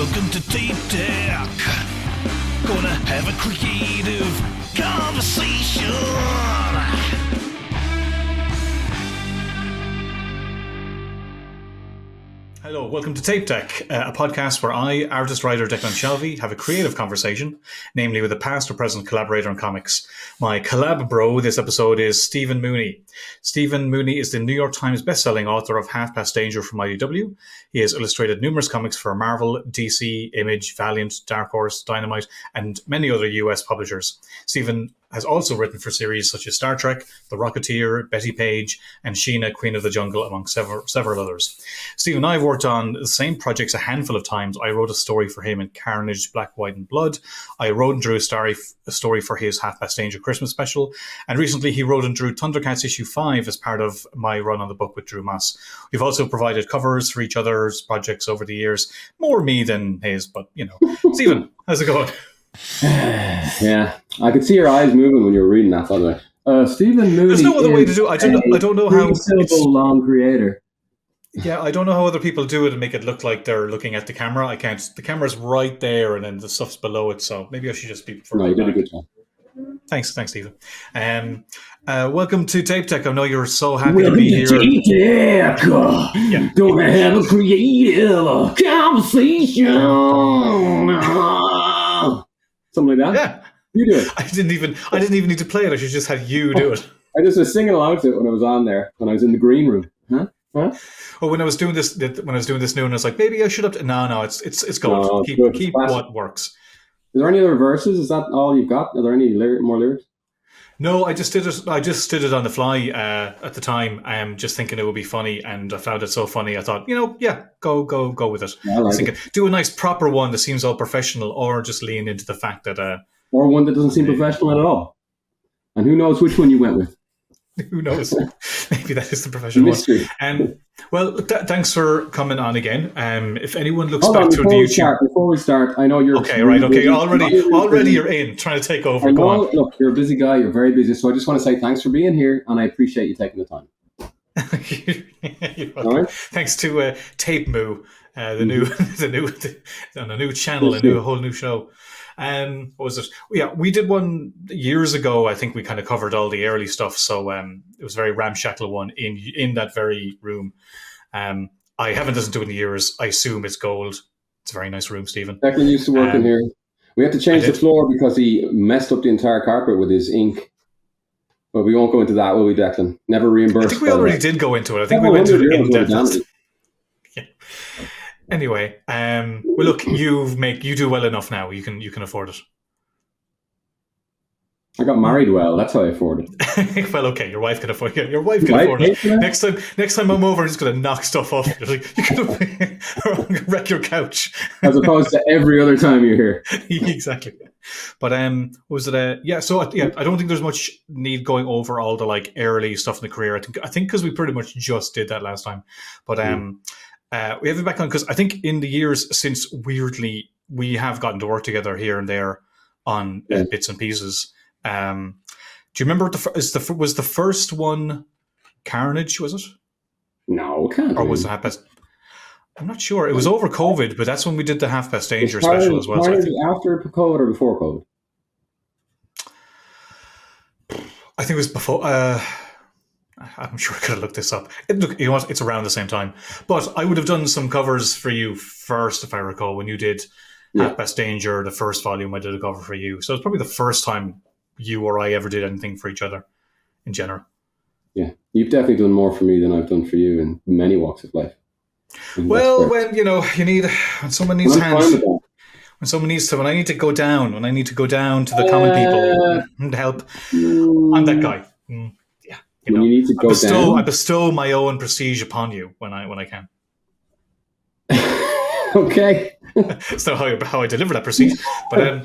Welcome to Deep Deck. Gonna have a creative conversation. Hello, welcome to Tape Deck, a podcast where I, artist-writer Declan Shelby, have a creative conversation, namely with a past or present collaborator in comics. My collab bro this episode is Stephen Mooney. Stephen Mooney is the New York Times bestselling author of Half Past Danger from IDW. He has illustrated numerous comics for Marvel, DC, Image, Valiant, Dark Horse, Dynamite, and many other US publishers. Stephen has also written for series such as Star Trek, The Rocketeer, Bettie Page, and Sheena, Queen of the Jungle, among several others. Stephen and I have worked on the same projects a handful of times. I wrote a story for him in Carnage, Black, White, and Blood. I wrote and drew a story for his Half Past Danger Christmas special. And recently he wrote and drew Thundercats issue 5 as part of my run on the book with Drew Moss. We've also provided covers for each other's projects over the years. More me than his, but you know. Stephen, how's it going? Yeah, I could see your eyes moving when you were reading that, by the way. Stephen Mooney. There's no other way to do it. I don't know how. Syllable long creator. Yeah, I don't know how other people do it and make it look like they're looking at the camera. I can't. The camera's right there, and then the stuff's below it. So maybe I should just be. No, you did a good job. Thanks, Stephen. Welcome to Tape Deck. I know you're so happy to be here. Tape Deck. Yeah. Gonna have a creative conversation. Something like that. Yeah, you do it. I didn't even need to play it. I should just have you do it. I just was singing along to it when I was on there. When I was in the green room. Huh? Well, when I was doing this new, and I was like, maybe I should have. No, it's gold. No, keep what works. Is there any other verses? Is that all you've got? Are there any more lyrics? No, I just did it on the fly at the time. Just thinking it would be funny, and I found it so funny. I thought, go with it. Yeah, I like it. Do a nice proper one that seems all professional, or just lean into the fact that, or one that doesn't seem professional at all. And who knows which one you went with? Who knows? Maybe that is the professional mystery one. Well, thanks for coming on again. If anyone looks back through the YouTube... Before we start, I know you're... Okay, right, okay. Already you're in, trying to take over. Go on. Look, you're a busy guy. You're very busy. So I just want to say thanks for being here, and I appreciate you taking the time. All right? Thanks to Tape Moo, the new channel, a whole new show. What was it? Yeah, we did one years ago. I think we kind of covered all the early stuff. So it was a very ramshackle one in that very room. I haven't listened to it in years. I assume it's gold. It's a very nice room, Stephen. Declan used to work in here. We had to change the floor because he messed up the entire carpet with his ink. But we won't go into that, will we, Declan? Never reimbursed. I think we already did go into it. I think we went into it in depth. Yeah. Anyway, well, look, you do well enough now. You can afford it. I got married well. That's how I afford it. Well, okay, your wife can afford it. Your wife can afford it. Next time I'm over, I'm just going to knock stuff off. You're going to wreck your couch. As opposed to every other time you're here. Exactly. But was it yeah? So I don't think there's much need going over all the early stuff in the career. I think because we pretty much just did that last time. But we have it back on because I think in the years since, weirdly, we have gotten to work together here and there on bits and pieces. Do you remember was the first one Carnage? Was it? No, Carnage. Or was it Half Past? I'm not sure. It was over COVID, but that's when we did the Half Past Danger special as well. So after COVID or before COVID? I think it was before. I'm sure I could have looked this up. Look, you know what? It's around the same time. But I would have done some covers for you first, if I recall, when you did Half Past Danger, the first volume. I did a cover for you, so it's probably the first time you or I ever did anything for each other in general. Yeah, you've definitely done more for me than I've done for you in many walks of life. Well, when when someone needs hands, when I need to go down to the common people and help, I'm that guy. Yeah, you need to go down. I bestow my own prestige upon you when I can. Okay, that's not how I deliver that prestige. But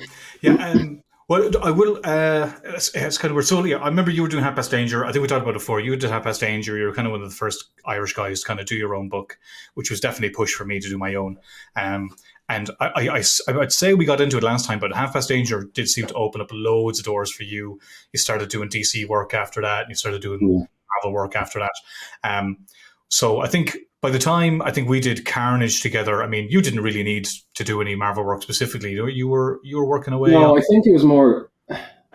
well, I will. It's kind of weird. So I remember you were doing Half Past Danger. I think we talked about it before. You did Half Past Danger. You were kind of one of the first Irish guys to kind of do your own book, which was definitely a push for me to do my own. And I'd say we got into it last time, but Half Past Danger did seem to open up loads of doors for you. You started doing DC work after that, and you started doing Marvel work after that. So I think by the time I think we did Carnage together, I mean, you didn't really need to do any Marvel work specifically. You were working away. No, I think it was more.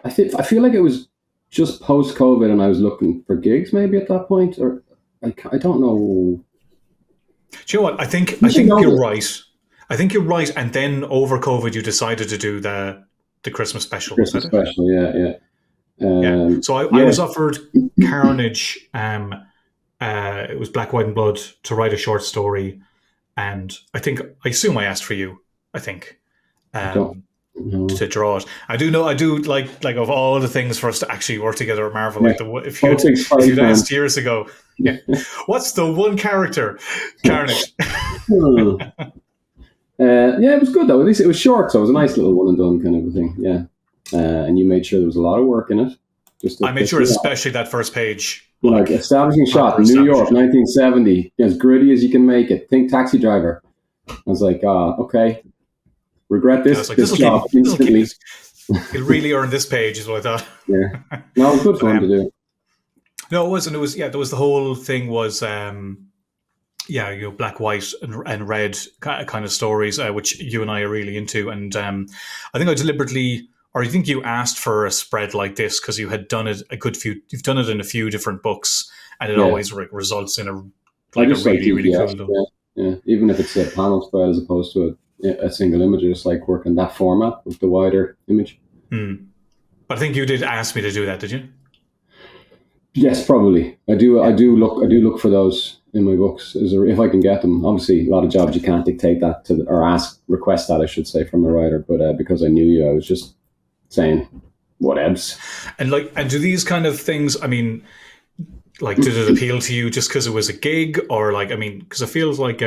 I feel like it was just post COVID, and I was looking for gigs maybe at that point, or I don't know. Do you know what? I think you're right. I think you're right. And then over COVID, you decided to do the Christmas special. Christmas special, yeah. So I was offered Carnage. It was Black, White, and Blood to write a short story, and I assume I asked for you. I think to draw it. I do like of all the things for us to actually work together at Marvel. Like if you'd asked years ago, what's the one character, Carnage? It was good though. At least it was short, so it was a nice little one and done kind of a thing. Yeah, and you made sure there was a lot of work in it. I made sure, especially that first page. Like establishing shot, New York, 1970, as gritty as you can make it. Think Taxi Driver. I was like, okay. Regret this. This job instantly. It really earned this page, is what I thought. Yeah, no, it was good fun to do. No, it was, and it was. Yeah, there was the whole thing was, black, white, and red kind of stories, which you and I are really into, and I think I deliberately. Or I think you asked for a spread like this because you had done it you've done it in a few different books, and it always results in a really cool. Yeah, even if it's a panel spread as opposed to a single image, I just like working that format with the wider image. But I think you did ask me to do that, did you? Yes, probably. I do look for those in my books if I can get them. Obviously, a lot of jobs you can't dictate that request that I should say from a writer. But because I knew you, I was just saying whatevs. And do these kind of things, I mean, like, did it appeal to you just because it was a gig, or like, I mean, because it feels like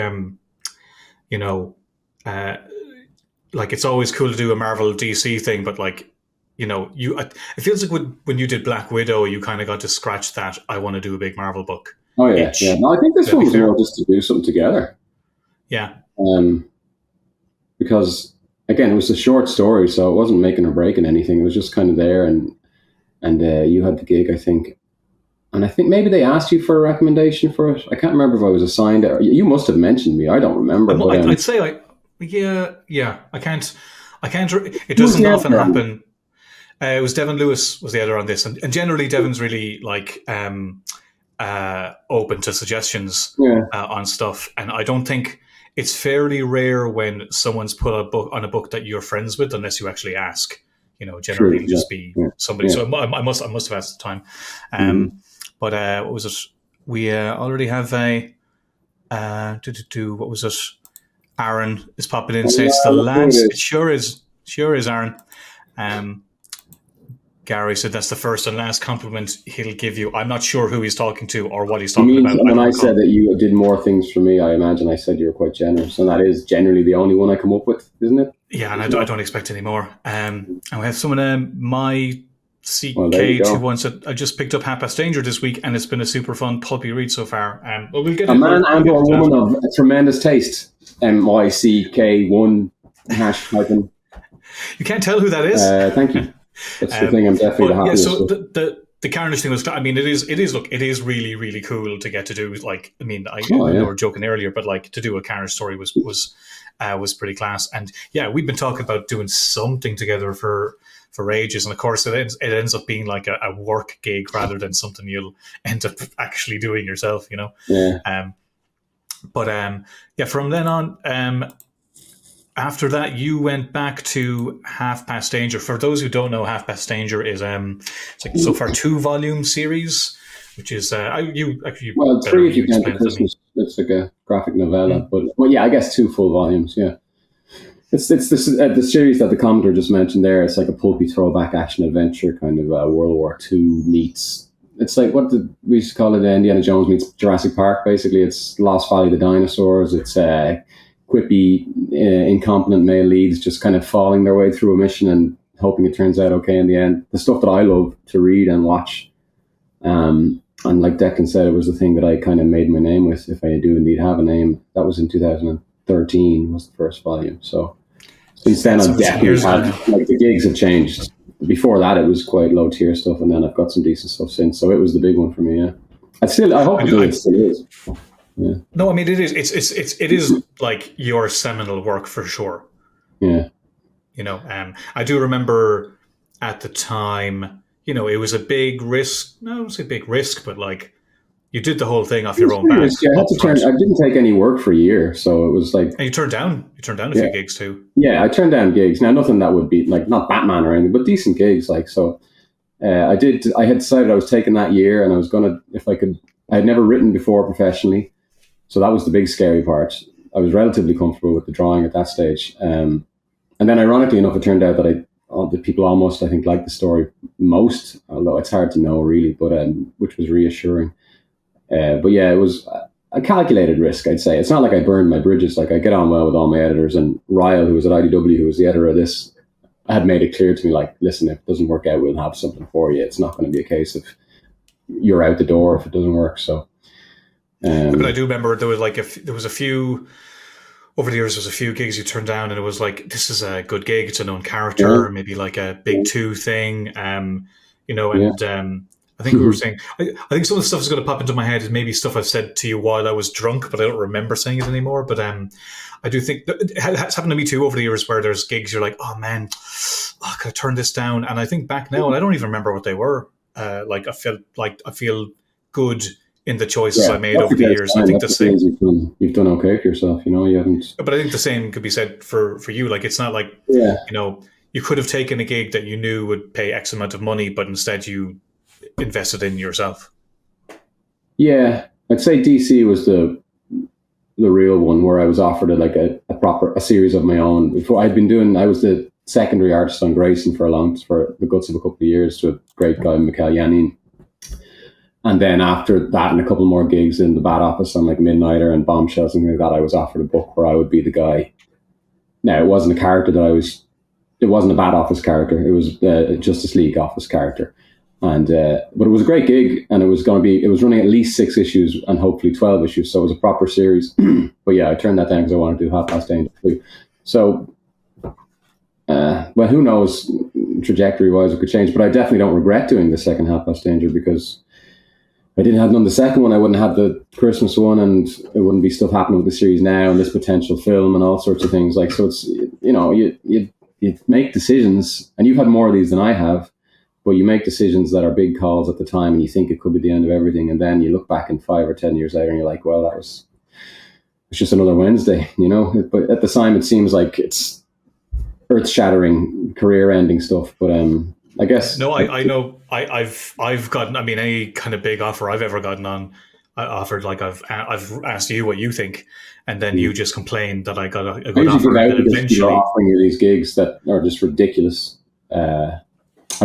like it's always cool to do a Marvel DC thing, but like, it feels like when you did Black Widow, you kind of got to scratch that I want to do a big Marvel book. Oh yeah. No, I think this one was more just to do something together. Yeah. Because again, it was a short story, so it wasn't making or breaking anything. It was just kind of there, and you had the gig, I think. And I think maybe they asked you for a recommendation for it. I can't remember if I was assigned it. You must have mentioned me. I don't remember. I'd say I can't. It doesn't often happen. It was Devin Lewis was the editor on this, and generally Devin's really like open to suggestions on stuff. And I don't think it's fairly rare when someone's put a book on a book that you're friends with, unless you actually ask. Generally it'll just be somebody. Yeah. So I must have asked the time. But what was it? We already have a what was it? Aaron is popping in. Says the last. It sure is, Aaron. Gary said that's the first and last compliment he'll give you. I'm not sure who he's talking to or what he's talking about. When I said that you did more things for me, I imagine I said you were quite generous, and that is generally the only one I come up with, isn't it? Yeah, and I don't expect any more. And we have someone, my CK2 once said, I just picked up Half Past Danger this week, and it's been a super fun pulpy read so far. We'll get a man and or woman of a tremendous taste. MYCK1 #. You can't tell who that is. Thank you. That's the thing I'm definitely the happiest. So the Carnage thing was, I mean, it is really, really cool to get to do. Like, I mean, we were joking earlier, but like to do a Carnage story was pretty class. And yeah, we've been talking about doing something together for ages, and of course it ends up being like a work gig rather than something you'll end up actually doing yourself, from then on, after that you went back to Half Past Danger. For those who don't know, Half Past Danger is it's like so far 2-volume series, which is 3 if you count the Christmas. It's like a graphic novella, but I guess 2 full volumes. Yeah. It's the series that the commenter just mentioned there. It's like a pulpy throwback action adventure kind of World War II meets. It's like what we used to call it, Indiana Jones meets Jurassic Park. Basically, it's Lost Valley of the Dinosaurs. It's quippy, incompetent male leads just kind of falling their way through a mission and hoping it turns out okay in the end. The stuff that I love to read and watch. And like Declan said, it was the thing that I kind of made my name with, if I do indeed have a name. That was in 2013 was the first volume. So since then, I've definitely had, like, the gigs have changed. Before that, it was quite low tier stuff, and then I've got some decent stuff since. So it was the big one for me. Yeah, I hope it still is. Yeah. No, I mean it is. It is like your seminal work for sure. Yeah. I do remember at the time, it was a big risk. No, I don't say big risk, but like you did the whole thing off your own Pretty back risky. I had up to front. I didn't take any work for a year, so it was like. And you turned down a few gigs too. Yeah, I turned down gigs. Now, nothing that would be like not Batman or anything, but decent gigs. Like so, I did. I had decided I was taking that year, and I was gonna, if I could. I had never written before professionally, so that was the big scary part. I was relatively comfortable with the drawing at that stage, and then ironically enough, it turned out that the people almost I think liked the story most, although it's hard to know really, but which was reassuring. But yeah, it was a calculated risk, I'd say. It's not like I burned my bridges. Like I get on well with all my editors, and Ryle, who was at IDW, who was the editor of this, had made it clear to me, like, listen, if it doesn't work out, we'll have something for you. It's not going to be a case of you're out the door if it doesn't work. So, but I do remember there was like there was a few over the years. There was a few gigs you turned down, and it was like, this is a good gig. It's a known character, maybe like a big two thing, and I think we were saying, I think some of the stuff is going to pop into my head is maybe stuff I've said to you while I was drunk, but I don't remember saying it anymore. But I do think it has happened to me too over the years where there's gigs you're like, oh man, could I turn this down? And I think back now, and I don't even remember what they were. I feel good in the choices I made over the years. I think the same. You've done okay for yourself, you haven't. But I think the same could be said for you. Like it's not like you could have taken a gig that you knew would pay X amount of money, but instead you invested in yourself. Yeah, I'd say DC was the real one where I was offered a series of my own. Before I was the secondary artist on Grayson for the guts of a couple of years to a great guy, Mikhail Yanin. And then after that and a couple more gigs in the Bat Office on like Midnighter and Bombshell, something like that, I was offered a book where I would be the guy. Now, it wasn't a character it wasn't a Bat Office character. It was a Justice League Office character. And but it was a great gig, and it was running at least 6 issues and hopefully 12 issues, so it was a proper series. But yeah, I turned that down because I wanted to do Half Past Angel too. So, well, who knows, trajectory-wise it could change, but I definitely don't regret doing the second Half Past Angel because I didn't have done the second one, I wouldn't have the Christmas one, and it wouldn't be stuff happening with the series now and this potential film and all sorts of things. Like, so it's, you make decisions, and you've had more of these than I have. But you make decisions that are big calls at the time, and you think it could be the end of everything, and then you look back in 5 or 10 years later, and you're like, "Well, it's just another Wednesday," But at the time, it seems like it's earth-shattering, career-ending stuff. But I guess I know I've gotten. I mean, any kind of big offer I've ever gotten on, I offered like I've asked you what you think, and then you just complained that I got a good offer. And then eventually, offering you these gigs that are just ridiculous.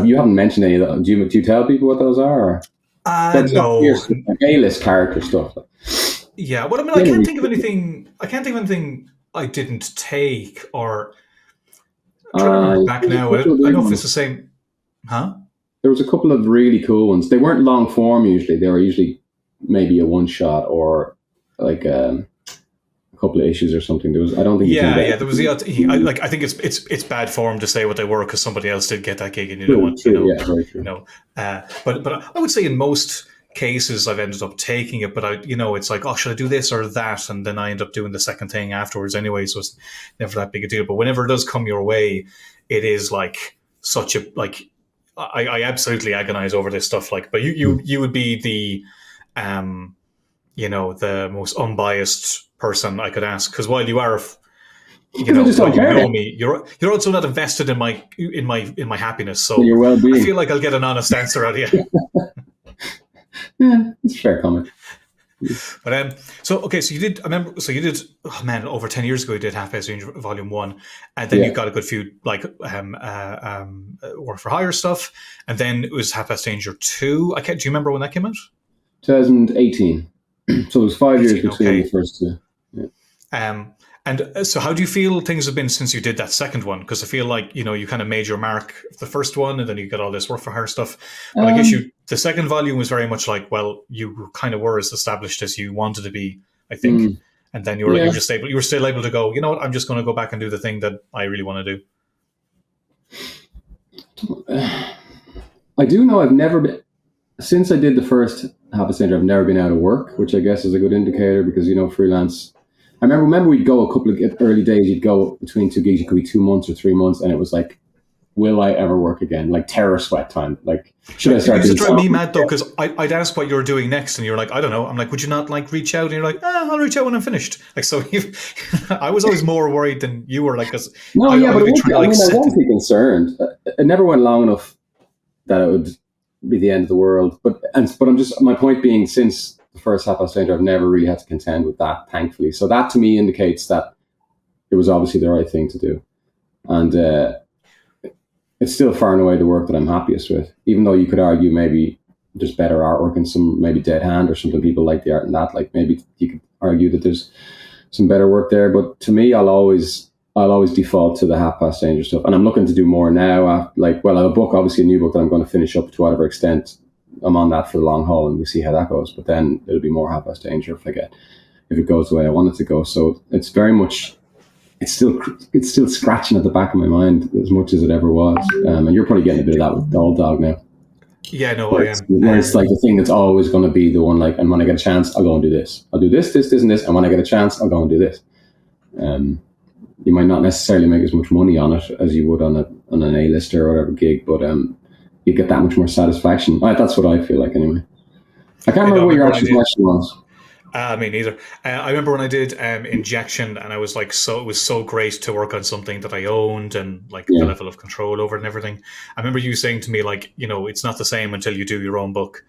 You haven't mentioned any of that. Do you tell people what those are? No. A-list character stuff. Yeah, well, I mean, I can't think of anything I didn't take, or I'm trying to remember back now. I don't know if it's the same. Huh? There was a couple of really cool ones. They weren't long form usually. They were usually maybe a one shot or like a couple of issues or something. There was, I don't think. There was the. I think it's bad form to say what they were because somebody else did get that gig and you don't want. Yeah, very true. But I would say in most cases I've ended up taking it, but it's like, oh, should I do this or that, and then I end up doing the second thing afterwards anyway. So it's never that big a deal. But whenever it does come your way, it is like such a like. I absolutely agonize over this stuff. Like, but you would be the, the most unbiased person I could ask, because while you are, you know me, you're also not invested in my happiness. So your well-being. I feel like I'll get an honest answer out of you. Yeah, it's a fair comment. But so you did. I remember. So you did. Oh man, over 10 years ago, you did Half Past Angel Volume 1, and then you got a good few like work for hire stuff, and then it was Half Past Angel 2. Do you remember when that came out? 2018. So it was 5 years between the first two. Yeah. And so how do you feel things have been since you did that second one? Because I feel like, you kind of made your mark the first one and then you got all this work for hire stuff. But I guess the second volume was very much like, well, you kind of were as established as you wanted to be, I think. And then you were still able to go, you know what, I'm just going to go back and do the thing that I really want to do. I do know I've never been, since I did the first half a century, I've never been out of work, which I guess is a good indicator because, freelance. I remember we'd go a couple of early days, you'd go between two gigs, it could be 2 months or 3 months, and it was like, will I ever work again? Like terror sweat time. Like, should I start? It used to drive me mad though, because I'd ask what you were doing next, and you're like, I don't know. I'm like, would you not like reach out? And you're like, I'll reach out when I'm finished. Like, so I was always more worried than you were. Like, because I wasn't concerned. It never went long enough that it would be the end of the world. But I'm just, my point being, since the first half past century, I've never really had to contend with that, thankfully. So that to me indicates that it was obviously the right thing to do, and it's still far and away the work that I'm happiest with. Even though you could argue maybe there's better artwork and some maybe Dead Hand or something, people like the art and that. Like maybe you could argue that there's some better work there. But to me, I'll always default to the half past danger stuff, and I'm looking to do more now. I have a book, obviously a new book that I'm going to finish up to whatever extent. I'm on that for the long haul, and we see how that goes. But then it'll be more half past danger if it goes the way I want it to go. So it's very much, it's still scratching at the back of my mind as much as it ever was. And you're probably getting a bit of that with the old dog now. Yeah, no, I am. Where it's like the thing that's always going to be the one, like, and when I get a chance, I'll go and do this. I'll do this, this, and this. And when I get a chance, I'll go and do this. You might not necessarily make as much money on it as you would on an A-lister or whatever gig, but you get that much more satisfaction. That's what I feel like anyway. I can't remember what your actual question was. Me neither. I remember when I did Injection, and I was like, it was so great to work on something that I owned and like the level of control over it and everything. I remember you saying to me, like, it's not the same until you do your own book.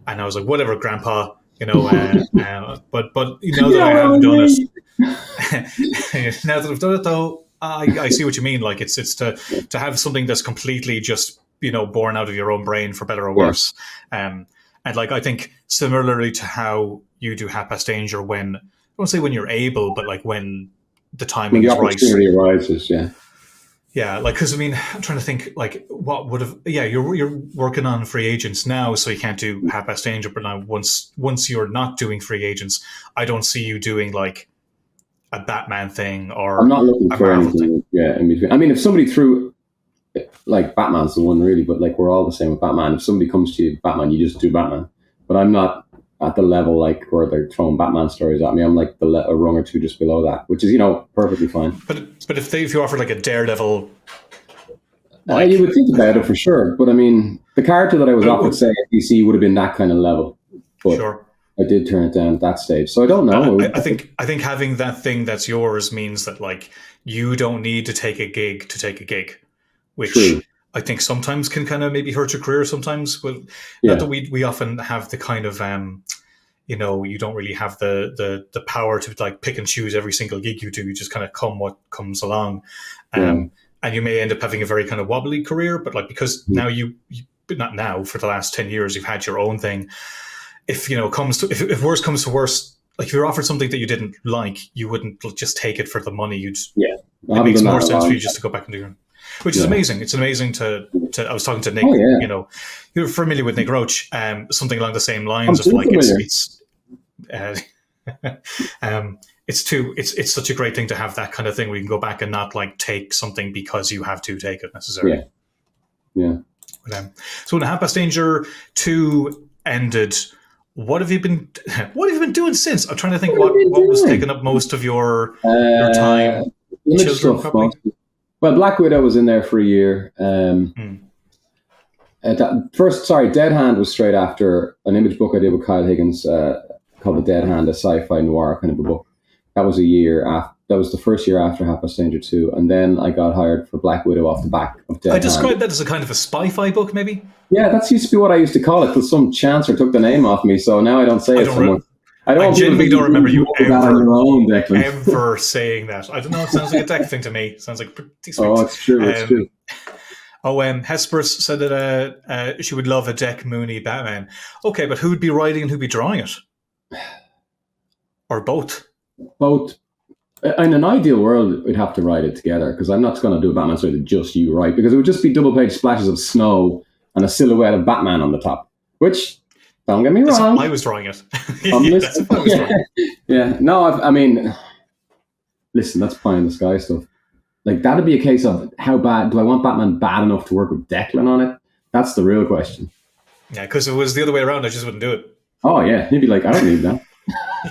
And I was like, whatever, Grandpa, but now that I haven't done it, now that I've done it though, I see what you mean. Like it's to have something that's completely just, born out of your own brain, for better or worse. And like, I think similarly to how you do half past danger, when, I won't say when you're able, but like when the timing is right. When the opportunity arises, yeah. Yeah, like, because I mean, I'm trying to think, like, what would have, you're working on Free Agents now, so you can't do half past danger, but now once you're not doing Free Agents, I don't see you doing like a Batman thing or I'm not looking for anything thing. In between. I mean, if somebody threw, like, Batman's the one really, but like, we're all the same with Batman. If somebody comes to you, Batman, you just do Batman. But I'm not at the level like where they're throwing Batman stories at me. I'm like a rung or two just below that, which is, perfectly fine. But if you offered like a Daredevil, you would think about it for sure. But I mean, the character that I was offered, say, at DC would have been that kind of level. But sure. I did turn it down at that stage, so I don't know. I think having that thing that's yours means that like you don't need to take a gig, which True. I think sometimes can kind of maybe hurt your career. Sometimes, not that we often have the kind of you don't really have the power to like pick and choose every single gig you do. You just kind of come what comes along, and you may end up having a very kind of wobbly career. But like because now not now, for the last 10 years you've had your own thing. If if worse comes to worse, like if you're offered something that you didn't like, you wouldn't just take it for the money. It makes more sense for you just to go back and do your, which is amazing. It's amazing to I was talking to Nick, you're familiar with Nick Roach, something along the same lines of like it's such a great thing to have that kind of thing where you can go back and not like take something because you have to take it necessarily. Yeah. But, so when Half Past Danger 2 ended, what have you been doing since? I'm trying to think what was taking up most of your time. Children, well, Black Widow was in there for a year. Dead Hand was straight after an Image book I did with Kyle Higgins called The Dead Hand, a sci-fi noir kind of a book. That was a year after. That was the first year after Half Past Danger 2, and then I got hired for Black Widow off the back of Dead Hand. I described that as a kind of a spy-fi book, maybe? Yeah, that used to be what I used to call it, till some chancer took the name off me, so now I don't say it so much. I genuinely don't remember you ever saying that. I don't know, it sounds like a Deck thing to me. It sounds like pretty sweet. Oh, it's true, it's true. Hesperus said that she would love a Deck Mooney Batman. Okay, but who'd be writing and who'd be drawing it? Or both? Both. In an ideal world, we'd have to write it together, because I'm not going to do a Batman story that just you write, because it would just be double-page splashes of snow and a silhouette of Batman on the top, which, don't get me wrong. I was drawing it. No, I mean, listen, that's pie in the sky stuff. Like, that'd be a case of how bad, do I want Batman bad enough to work with Declan on it? That's the real question. Yeah, because if it was the other way around, I just wouldn't do it. Oh yeah, he'd be like, I don't need that.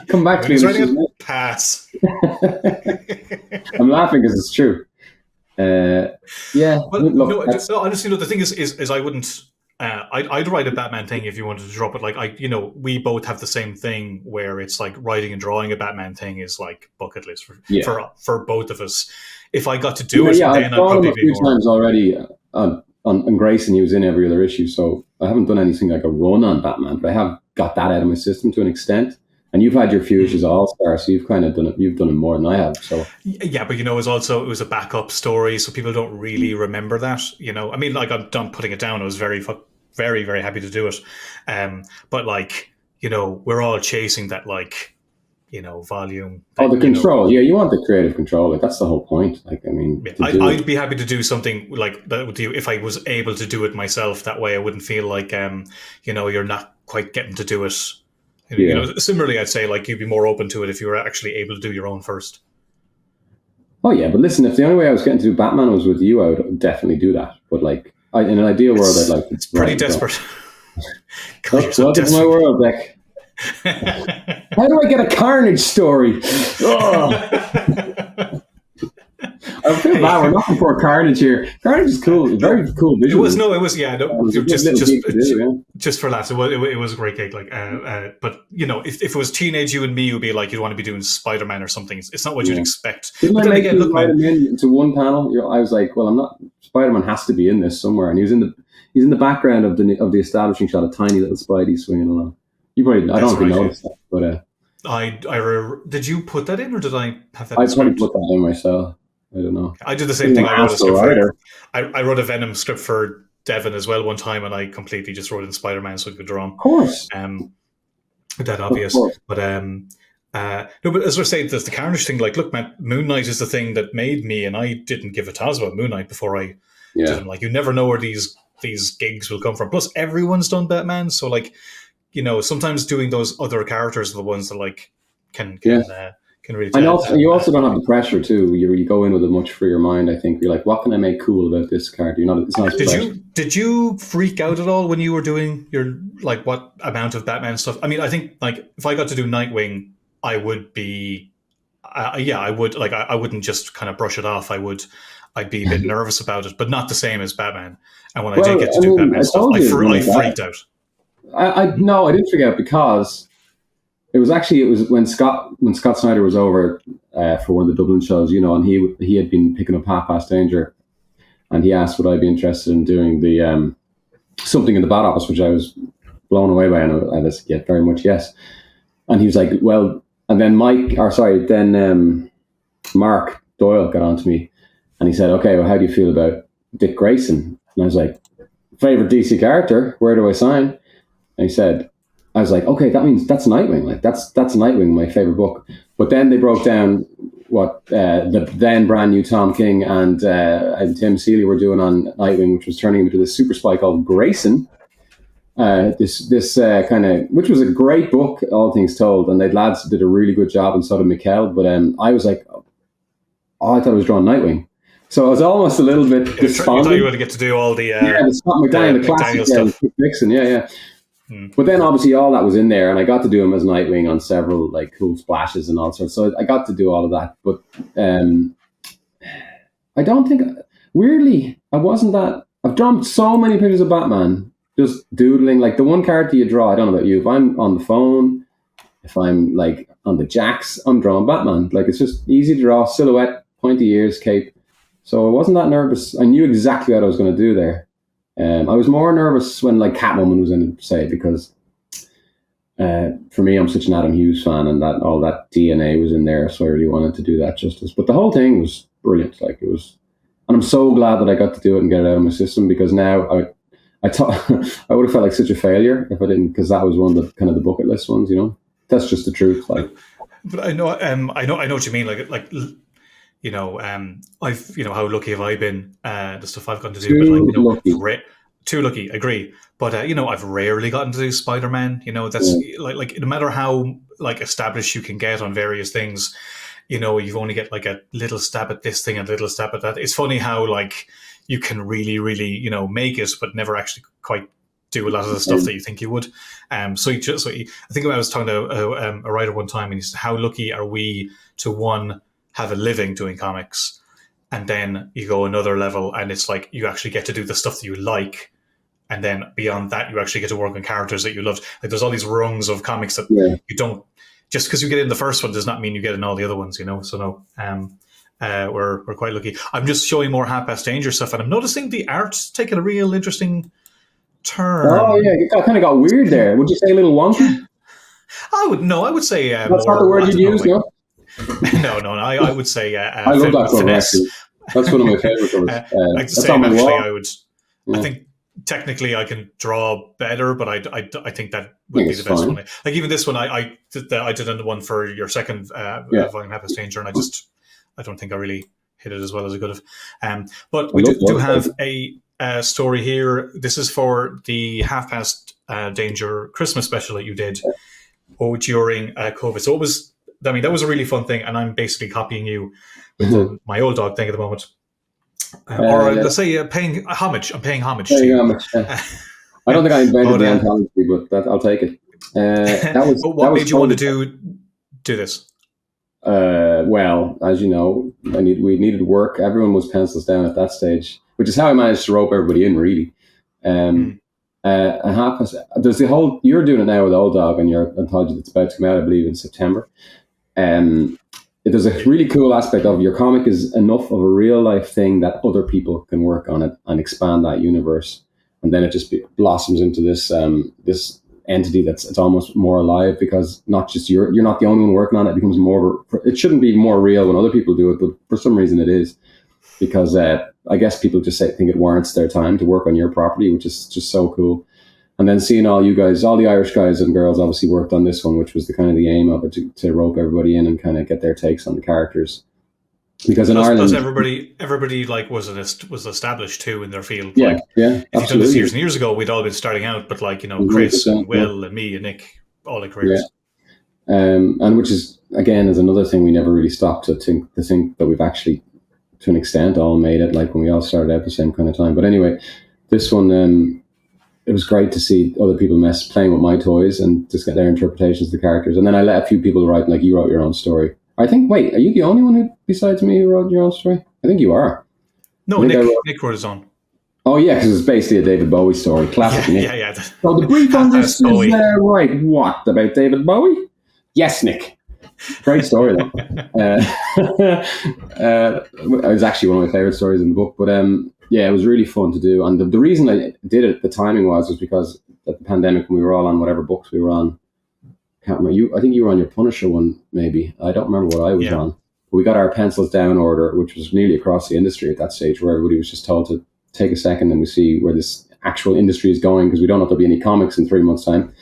Come back to me. He's writing a pass. I'm laughing because it's true. Yeah. Well, look, no, honestly, the thing is I wouldn't. I'd write a Batman thing if you wanted to drop it. Like we both have the same thing where it's like writing and drawing a Batman thing is like bucket list for both of us. If I got to do it, yeah, then I've I'd drawn probably him a be few more. times already. On Grayson, he was in every other issue, so I haven't done anything like a run on Batman, but I have got that out of my system to an extent. And you've had your few issues of All-Star, so you've kind of done it. You've done it more than I have. So Yeah, but it was a backup story, so people don't really remember that. I mean, like I'm done putting it down. I was very, very happy to do it. But like we're all chasing that volume. the control. Yeah, you want the creative control. Like that's the whole point. Like I mean, I'd be happy to do something like that with you if I was able to do it myself. That way, I wouldn't feel like you're not quite getting to do it. Similarly, I'd say like you'd be more open to it if you were actually able to do your own first. Oh yeah, but listen, if the only way I was getting to do Batman was with you, I would definitely do that. But like, in an ideal world, I'd like. It's pretty desperate. Welcome to my world, Dick. How do I get a Carnage story? I feel bad. We're looking for Carnage here. Carnage is cool. Very cool visual. Just for laughs. It was a great gig. Like, but if it was teenage you and me, you'd be like, you'd want to be doing Spider-Man or something. It's not what you'd expect. Didn't I make you invite him into one panel? I was like, well, I'm not. Spider-Man has to be in this somewhere, and he's in the background of the establishing shot, a tiny little Spidey swinging along. You probably, I don't think you noticed that, but did you put that in, or did I have that? I probably put that in myself. I don't know. I did the same thing. I wrote a Venom script for Devon as well one time, and I completely just wrote in Spider-Man so I could draw him. Of course. That obvious. But no, but as we're saying, there's the Carnage thing. Like, look, man, Moon Knight is the thing that made me, and I didn't give a toss about Moon Knight before I did him. Like, you never know where these gigs will come from. Plus, everyone's done Batman, so like, sometimes doing those other characters are the ones that like can really. And also, you also don't have the pressure too. You go in with a much freer mind. I think you're like, what can I make cool about this character? It's not. Did you freak out at all when you were doing your like what amount of Batman stuff? I mean, I think like if I got to do Nightwing, I would be, I would like I wouldn't just kind of brush it off. I'd be a bit nervous about it, but not the same as Batman. And when I did get to do Batman stuff, I freaked out. No, I didn't freak out because it was when Scott Snyder was over for one of the Dublin shows, and he had been picking up Half Past Danger, and he asked would I be interested in doing the something in the Bat Office, which I was blown away by, and I was very much yes. And he was like, well, and then Mark Doyle got on to me, and he said, okay, well, how do you feel about Dick Grayson? And I was like, favorite DC character, where do I sign? And he said, I was like, okay, that means that's Nightwing. Like that's Nightwing, my favorite book. But then they broke down what the then brand new Tom King and Tim Seeley were doing on Nightwing, which was turning him into this super spy called Grayson. This kind of, which was a great book, all things told, and the lads did a really good job, and so did Mikkel. But I was like, I thought I was drawing Nightwing. So I was almost a little bit despondent. You thought you were going to get to do all the Scott McDaniel, the classic stuff. Dixon, yeah. But then obviously all that was in there, and I got to do him as Nightwing on several like cool splashes and all sorts. So I got to do all of that. But I don't think, weirdly, I wasn't that. I've drawn so many pictures of Batman, just doodling. Like the one character you draw, I don't know about you. If I'm on the phone, if I'm like on the jacks, I'm drawing Batman. Like it's just easy to draw, silhouette, pointy ears, cape. So I wasn't that nervous. I knew exactly what I was going to do there. I was more nervous when like Catwoman was in it, say, because for me, I'm such an Adam Hughes fan, and that all that DNA was in there, so I really wanted to do that justice. But the whole thing was brilliant. Like it was, and I'm so glad that I got to do it and get it out of my system, because now I thought I would have felt like such a failure if I didn't, because that was one of the kind of the bucket list ones. That's just the truth. Like, but I know what you mean. I've how lucky have I been? The stuff I've gotten to do, but too lucky. Agree, but I've rarely gotten to do Spider-Man. That's like no matter how like established you can get on various things, you've only get like a little stab at this thing and a little stab at that. It's funny how like you can really, really make it, but never actually quite do a lot of the stuff that you think you would. I think I was talking to a writer one time, and he said, "How lucky are we to one have a living doing comics, and then you go another level, and it's like you actually get to do the stuff that you like, and then beyond that, you actually get to work on characters that you loved. Like there's all these rungs of comics that you don't. Just because you get in the first one does not mean you get in all the other ones, you know. So no." We're quite lucky. I'm just showing more half-past danger stuff, and I'm noticing the art's taking a real interesting turn. Oh yeah, it kind of got weird there. Would you say a little wonky? I would say That's more, not the word you'd use, no? No. I would say I love that cover, actually. That's one of my favorite covers. Like the same, actually. I think technically I can draw better, but I think that would be the best one. Like even this one, I did one for your second volume, half-past danger, and I don't think I really hit it as well as I could have. But we do have a story here. This is for the half-past danger Christmas special that you did during COVID. So that was a really fun thing, and I'm basically copying you with my old dog thing at the moment. Or let's say paying homage. I'm paying homage to you. I don't think I invented the anthology, but I'll take it. What made you want to do this? Well, as you know, we needed work. Everyone was pencils down at that stage, which is how I managed to rope everybody in, really. And there's the whole, you're doing it now with Old Dog and your anthology that's about to come out, I believe, in September. There's a really cool aspect of your comic is enough of a real life thing that other people can work on it and expand that universe. And then it just blossoms into this entity it's almost more alive, because not just you're not the only one working on it. It becomes it shouldn't be more real when other people do it, but for some reason it is, because I guess people just think it warrants their time to work on your property, which is just so cool. And then seeing all you guys, all the Irish guys and girls obviously worked on this one, which was the aim of it, to rope everybody in and kind of get their takes on the characters. Because in Ireland, plus everybody like was established too in their field. Yeah, If you'd done this years and years ago, we'd all been starting out. But Chris and Will and me and Nick, all the careers. Yeah. And which is again is another thing we never really stopped to think that we've actually, to an extent, all made it. Like when we all started out the same kind of time. But anyway, this one, it was great to see other people playing with my toys and just get their interpretations of the characters. And then I let a few people write, like you wrote your own story. I think, wait, are you the only one who, besides me, who wrote your own story? I think you are. No, Nick wrote his own. Oh, yeah, because it's basically a David Bowie story. Classic Nick. Yeah. So the brief on this is, right, what, about David Bowie? Yes, Nick. Great story, though. It was actually one of my favourite stories in the book. But yeah, it was really fun to do. And the reason I did it, the timing was because at the pandemic, when we were all on whatever books we were on, can't remember. I think you were on your Punisher one, maybe. I don't remember what I was on. But we got our pencils down order, which was nearly across the industry at that stage, where everybody was just told to take a second and we see where this actual industry is going, because we don't know if there'll be any comics in 3 months' time,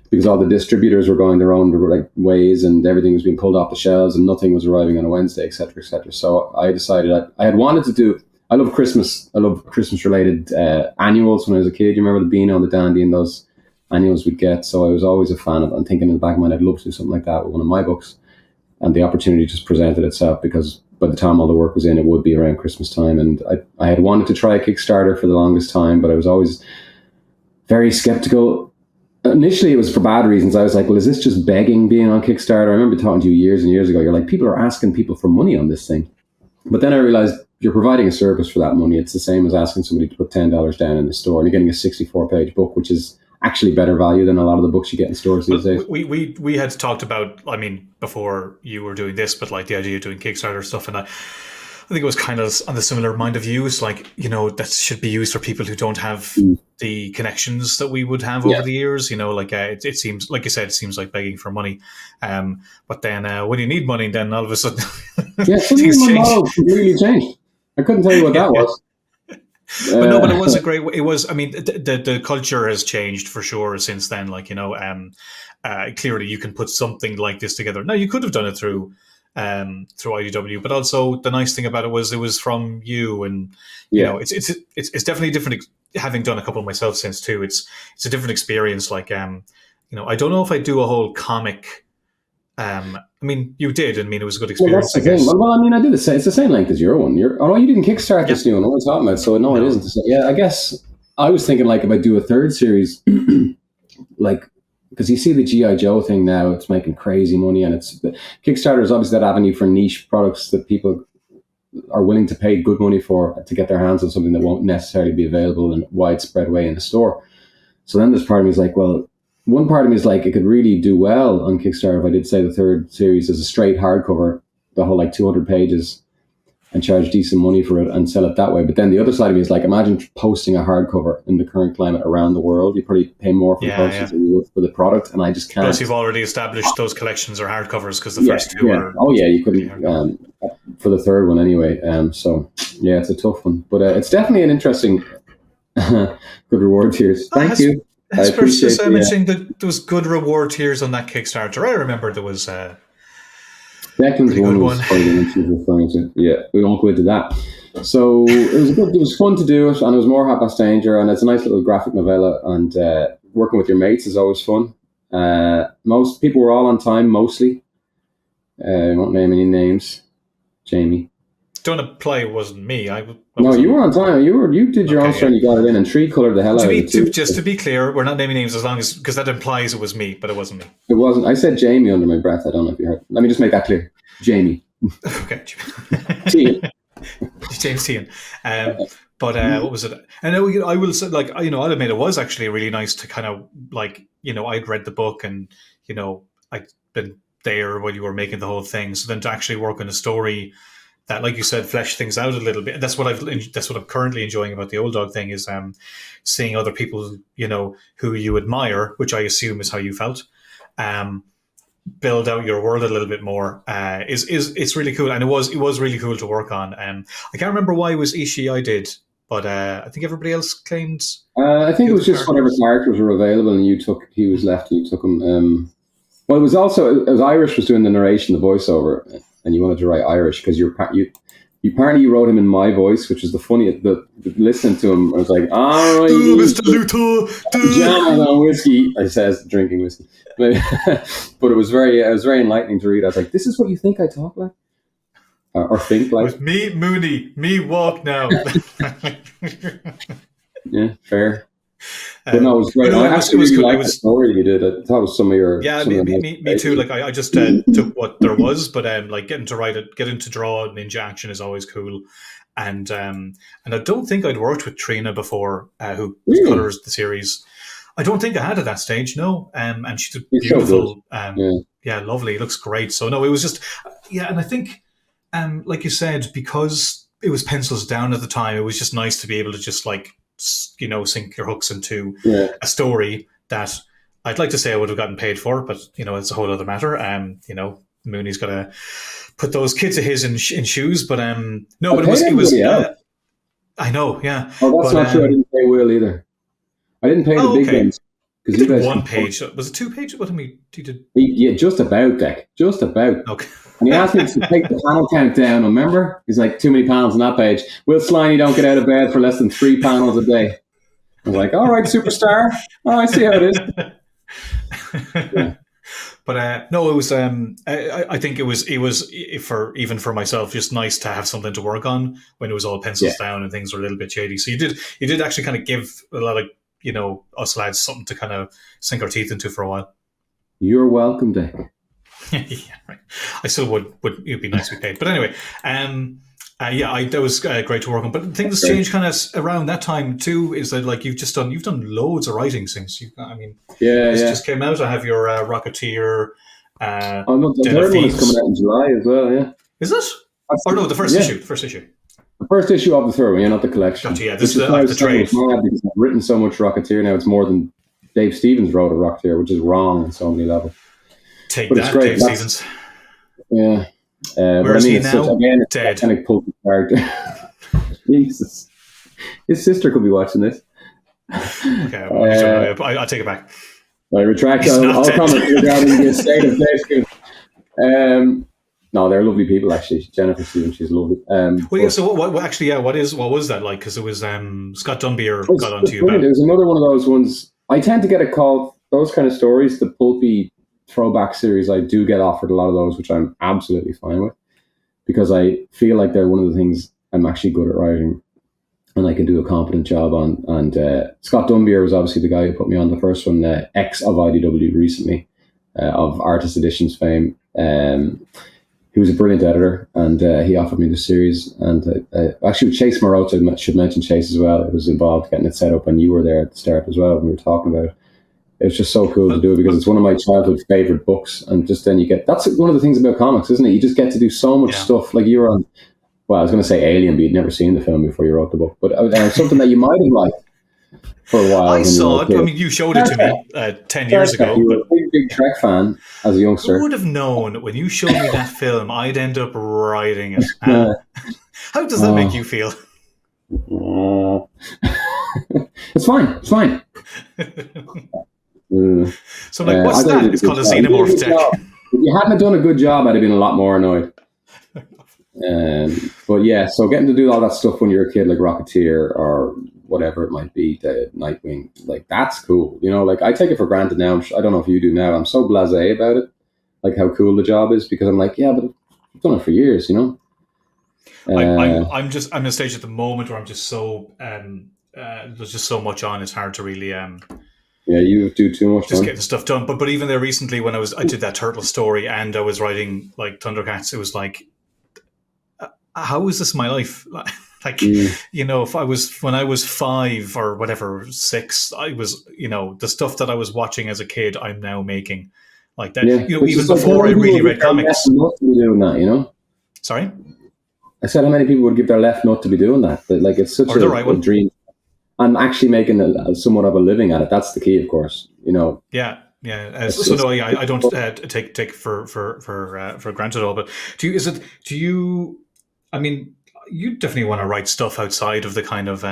because all the distributors were going their own ways and everything was being pulled off the shelves and nothing was arriving on a Wednesday, etc., etc. So I decided I had wanted to do. I love Christmas. I love Christmas-related annuals when I was a kid. You remember the Beano and the Dandy and those annuals we'd get. So I was always a fan of it. I'm thinking in the back of my mind, I'd love to do something like that with one of my books. And the opportunity just presented itself, because by the time all the work was in, it would be around Christmas time. And I had wanted to try a Kickstarter for the longest time, but I was always very skeptical. Initially, it was for bad reasons. I was like, well, is this just begging being on Kickstarter? I remember talking to you years and years ago. You're like, people are asking people for money on this thing. But then I realized you're providing a service for that money. It's the same as asking somebody to put $10 down in the store, and you're getting a 64-page book, which is actually better value than a lot of the books you get in stores these days. We had talked about, before you were doing this, but like the idea of doing Kickstarter stuff, and I think it was kind of on the similar mind of views, like, that should be used for people who don't have the connections that we would have over the years. It seems, like you said, it seems like begging for money. But then when you need money, then all of a sudden things change. Completely changed. I couldn't tell you what that was. But it was a great. It was. I mean, the culture has changed for sure since then. Clearly you can put something like this together. Now you could have done it through IDW, but also the nice thing about it was from you, and it's definitely different. Having done a couple myself since too, it's a different experience. I don't know if I do a whole comic. You did. It was a good experience. Well, that's the thing. Well, I did the same. It's the same length as your one. You didn't kickstart this new one. What are you talking about? So no, it isn't. Yeah, I guess I was thinking like if I do a third series, like because you see the GI Joe thing now, it's making crazy money, and it's Kickstarter is obviously that avenue for niche products that people are willing to pay good money for to get their hands on something that won't necessarily be available in a widespread way in the store. So then there's part of me is like, well, one part of me is like, it could really do well on Kickstarter if I did say the third series as a straight hardcover, the whole like 200 pages, and charge decent money for it and sell it that way. But then the other side of me is like, imagine posting a hardcover in the current climate around the world. You probably pay more for the postage than you would for the product, and I just can't. Plus, you've already established those collections are hardcovers because the first two are. Oh yeah, you couldn't for the third one anyway. So yeah, it's a tough one, but it's definitely an interesting, good reward tiers. Thank you. I appreciate it. Mentioning that there was good reward tiers on that Kickstarter. I remember there was. Declan's one was funny when she was referring to. Yeah, we won't go into that. So it was fun to do it, and it was more Half Past Danger, and it's a nice little graphic novella, and working with your mates is always fun. Most people were all on time, mostly. I won't name any names. Jamie. Don't apply. It wasn't me. No, you were on time. You did your own and you got it in, and Tree coloured the hell out of it. Just to be clear, we're not naming names because that implies it was me, but it wasn't me. It wasn't. I said Jamie under my breath. I don't know if you heard. Let me just make that clear. Jamie. Okay. Tian. James Tian. But what was it? And I will say, like, I'll admit it was actually really nice to kind of like, I'd read the book and, I'd been there when you were making the whole thing. So then to actually work on a story that, like you said, flesh things out a little bit. That's what I'm currently enjoying about the Old Dog thing is seeing other people, who you admire, which I assume is how you felt, build out your world a little bit more. It's really cool, and it was really cool to work on. I can't remember why it was Ishii I did, but I think everybody else claimed. I think it was just whatever characters were available, and he was left, and you took him. Well, it was Irish was doing the narration, the voiceover, and you wanted to write Irish because apparently you wrote him in my voice, which is the funniest. Listening to him, I was like, "All right, Mr. Luthor, jam on whiskey." I says drinking whiskey, but it was very enlightening to read. I was like, "This is what you think I talk like, or think like." With me, Mooney, me walk now. Yeah, fair. But no, it was great. I actually really liked the story you did. I thought it was some of your... Yeah, me too. Like I just took what there was, but like getting to draw ninja action is always cool. And I don't think I'd worked with Trina before, who colors the series. I don't think I had at that stage, no. And she's beautiful. So lovely. It looks great. So no, it was just and I think like you said, because it was pencils down at the time, it was just nice to be able to just like sink your hooks into a story that I'd like to say I would have gotten paid for, but it's a whole other matter. Mooney's got to put those kids of his in shoes, but no, but it was. I know, yeah. Oh, that's not true. I didn't pay Will either. I didn't pay the big ones. Because you did one page. Was it 2 pages? What he did? Yeah, just about, Dick. Just about. Okay. And he asked me to take the panel count down, remember? He's like, too many panels on that page. Will Sliney don't get out of bed for less than 3 panels a day. I was like, all right, superstar. Oh, I see how it is. Yeah. But no, it was. I think it was for myself just nice to have something to work on when it was all pencils down and things were a little bit shady. So you did actually kind of give a lot of us lads something to kind of sink our teeth into for a while. You're welcome, Dick. Yeah, right. I still would. It'd be nice to be paid. But anyway, that was great to work on. But things changed kind of around that time too. Is that like you've done loads of writing since this just came out. I have your Rocketeer. The third one is coming out in July as well. Yeah, is it? The first issue. The first issue. The first issue of the third one, not the collection. Gotcha, yeah, this is the trade. Because I've written so much Rocketeer now, it's more than Dave Stevens wrote a Rocketeer, which is wrong on so many levels. Take that, Dave Stevens. Yeah. Where is he now? Dead. Kind of pulpy character. Jesus. His sister could be watching this. Okay, well, I'll take it back. I retract all comments regarding the estate of Dave Stevens. No, they're lovely people, actually. Jennifer Stevens, she's lovely. So what was that like? Because it was Scott Dunbier got onto you about. There's another one of those ones. I tend to get a call, those kind of stories, the pulpy throwback series, I do get offered a lot of those, which I'm absolutely fine with, because I feel like they're one of the things I'm actually good at writing. and I can do a competent job on. And Scott Dunbier was obviously the guy who put me on the first one, ex of IDW recently, of Artist Editions fame. He was a brilliant editor, and he offered me the series. And actually, with Chase Morocha, I should mention Chase as well. It was involved getting it set up, and you were there at the start as well when we were talking about it. It was just so cool to do it because it's one of my childhood favorite books, and just then you get, that's one of the things about comics, isn't it? You just get to do so much stuff. Like you were on, well, I was going to say Alien, but you'd never seen the film before you wrote the book, but something that you might have liked for a while. I saw it. I mean, you showed it to me 10 years ago. You were a big Trek fan as a youngster. Who would have known when you showed me that film, I'd end up writing it? How does that make you feel? It's fine. It's fine. So I'm like, what's that? It's called a xenomorph tech. If you hadn't done a good job, I'd have been a lot more annoyed. But yeah, so getting to do all that stuff when you're a kid, like Rocketeer or whatever it might be, the Nightwing, like that's cool. You know, like I take it for granted now. I don't know if you do now. I'm so blasé about it, like how cool the job is, because I'm like, yeah, but I've done it for years, you know. I'm in a stage at the moment where I'm just so there's just so much on. It's hard to really yeah, you do too much. Just get the stuff done. But even there recently, when I did that turtle story and I was writing like Thundercats, it was like, how is this my life? Like, you know, when I was 5 or whatever, 6, I was, you know, the stuff that I was watching as a kid, I'm now making like that. Yeah. You know, even before I really read comics. Doing that, you know. Sorry, I said how many people would give their left nut to be doing that? But like, it's such a dream. I'm actually making somewhat of a living at it. That's the key, of course. You know. Yeah. So no, I don't take for granted all. But do you? I mean, you definitely want to write stuff outside of the kind of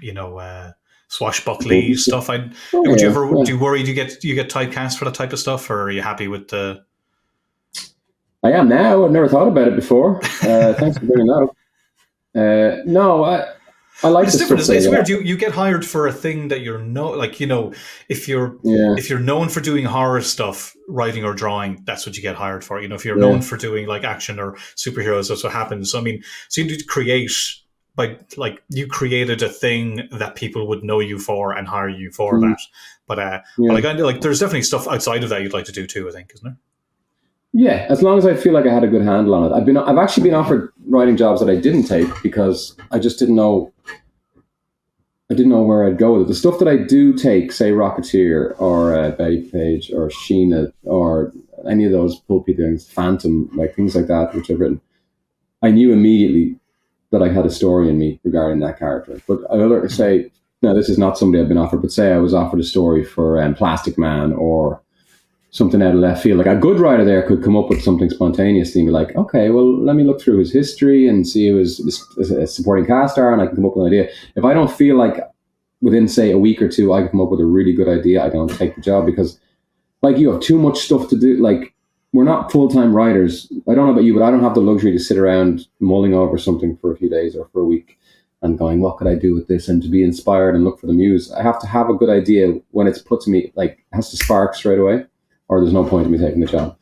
you know, swashbuckly stuff. Do you worry? Do you get typecast for that type of stuff, or are you happy with the? I am now. I've never thought about it before. Thanks for bringing that up. No, I like it's different. It's weird. You get hired for a thing that you're like, you know, if you're known for doing horror stuff, writing or drawing, that's what you get hired for. You know, if you're known for doing like action or superheroes, that's what happens. So I mean, so you created a thing that people would know you for and hire you for that. But like there's definitely stuff outside of that you'd like to do too, I think, isn't there? Yeah, as long as I feel like I had a good handle on it. I've actually been offered writing jobs that I didn't take because I just didn't know. I didn't know where I'd go with it. The stuff that I do take, say Rocketeer or Bettie Page or Sheena or any of those pulpy things, Phantom, like things like that, which I've written, I knew immediately that I had a story in me regarding that character. But I would say, no, this is not somebody I've been offered, but say I was offered a story for Plastic Man or something out of left field. Like a good writer there could come up with something spontaneously and be like, okay, well, let me look through his history and see who his supporting cast are, and I can come up with an idea. If I don't feel like within, say, a week or two, I can come up with a really good idea, I don't take the job because, like, you have too much stuff to do. Like, we're not full-time writers. I don't know about you, but I don't have the luxury to sit around mulling over something for a few days or for a week and going, what could I do with this? And to be inspired and look for the muse. I have to have a good idea when it's put to me, like, it has to spark straight away, or there's no point in me taking the job.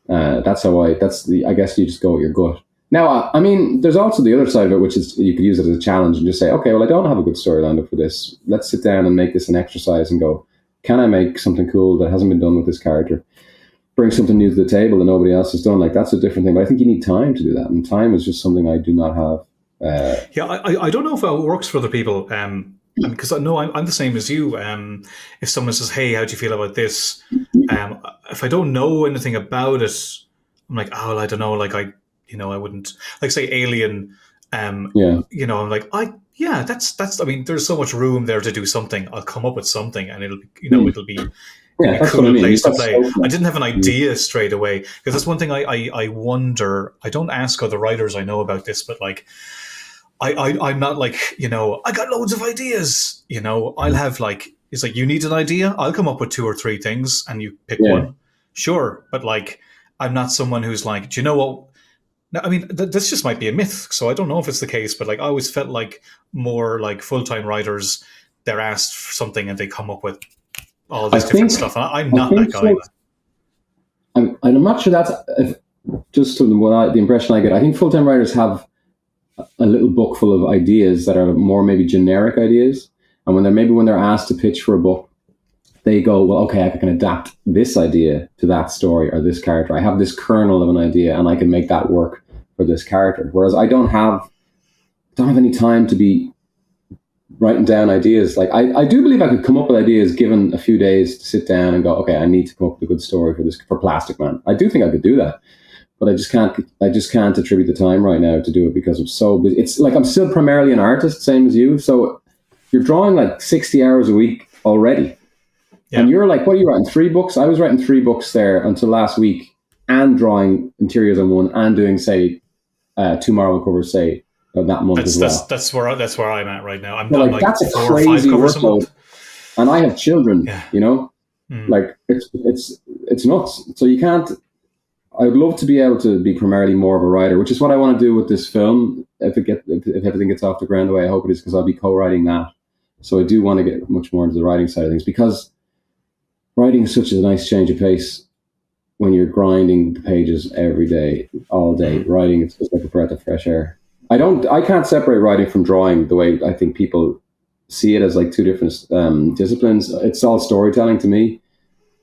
I guess you just go with your gut. Now, I mean, there's also the other side of it, which is you could use it as a challenge and just say, okay, well, I don't have a good story lined up for this. Let's sit down and make this an exercise and go, can I make something cool that hasn't been done with this character? Bring something new to the table that nobody else has done. Like, that's a different thing. But I think you need time to do that. And time is just something I do not have. I don't know if it works for other people. Because I know I'm the same as you. If someone says, hey, how do you feel about this? If I don't know anything about it, I'm like, oh, well, I don't know. Like, I wouldn't, like, say Alien. You know, I'm like, that's. I mean, there's so much room there to do something. I'll come up with something, and it'll be a cool place to play. I didn't have an idea straight away because that's one thing I wonder. I don't ask other writers I know about this, but like, I'm not like, you know, I got loads of ideas. You know, I'll have like, it's like, you need an idea. I'll come up with 2 or 3 things, and you pick one. Sure, but like, I'm not someone who's like, do you know what? Now, I mean, this just might be a myth, so I don't know if it's the case, but like I always felt like more like full-time writers, they're asked for something and they come up with all this different stuff. And I'm not that guy. I'm not sure that's just the impression I get. I think full-time writers have a little book full of ideas that are more maybe generic ideas. And when they're asked to pitch for a book, they go, well, okay, I can adapt this idea to that story or this character. I have this kernel of an idea and I can make that work for this character. Whereas I don't have any time to be writing down ideas. Like I do believe I could come up with ideas given a few days to sit down and go, okay, I need to come up with a good story for Plastic Man. I do think I could do that, but I just can't attribute the time right now to do it because I'm so busy. It's like I'm still primarily an artist, same as you. So you're drawing like 60 hours a week already. Yeah. And you're like, what are you writing? 3 books? I was writing 3 books there until last week and drawing interiors on one and doing, say, 2 Marvel covers, say, that month as well. That's where I'm at right now. I'm done like that's a crazy workload. And I have children, you know? Like it's nuts. So you can't, I would love to be able to be primarily more of a writer, which is what I want to do with this film. If everything gets off the ground the way I hope it is, because I'll be co-writing that. So I do want to get much more into the writing side of things, because writing is such a nice change of pace when you're grinding the pages every day, all day. Writing, it's just like a breath of fresh air. I can't separate writing from drawing the way I think people see it, as like 2 different disciplines. It's all storytelling to me.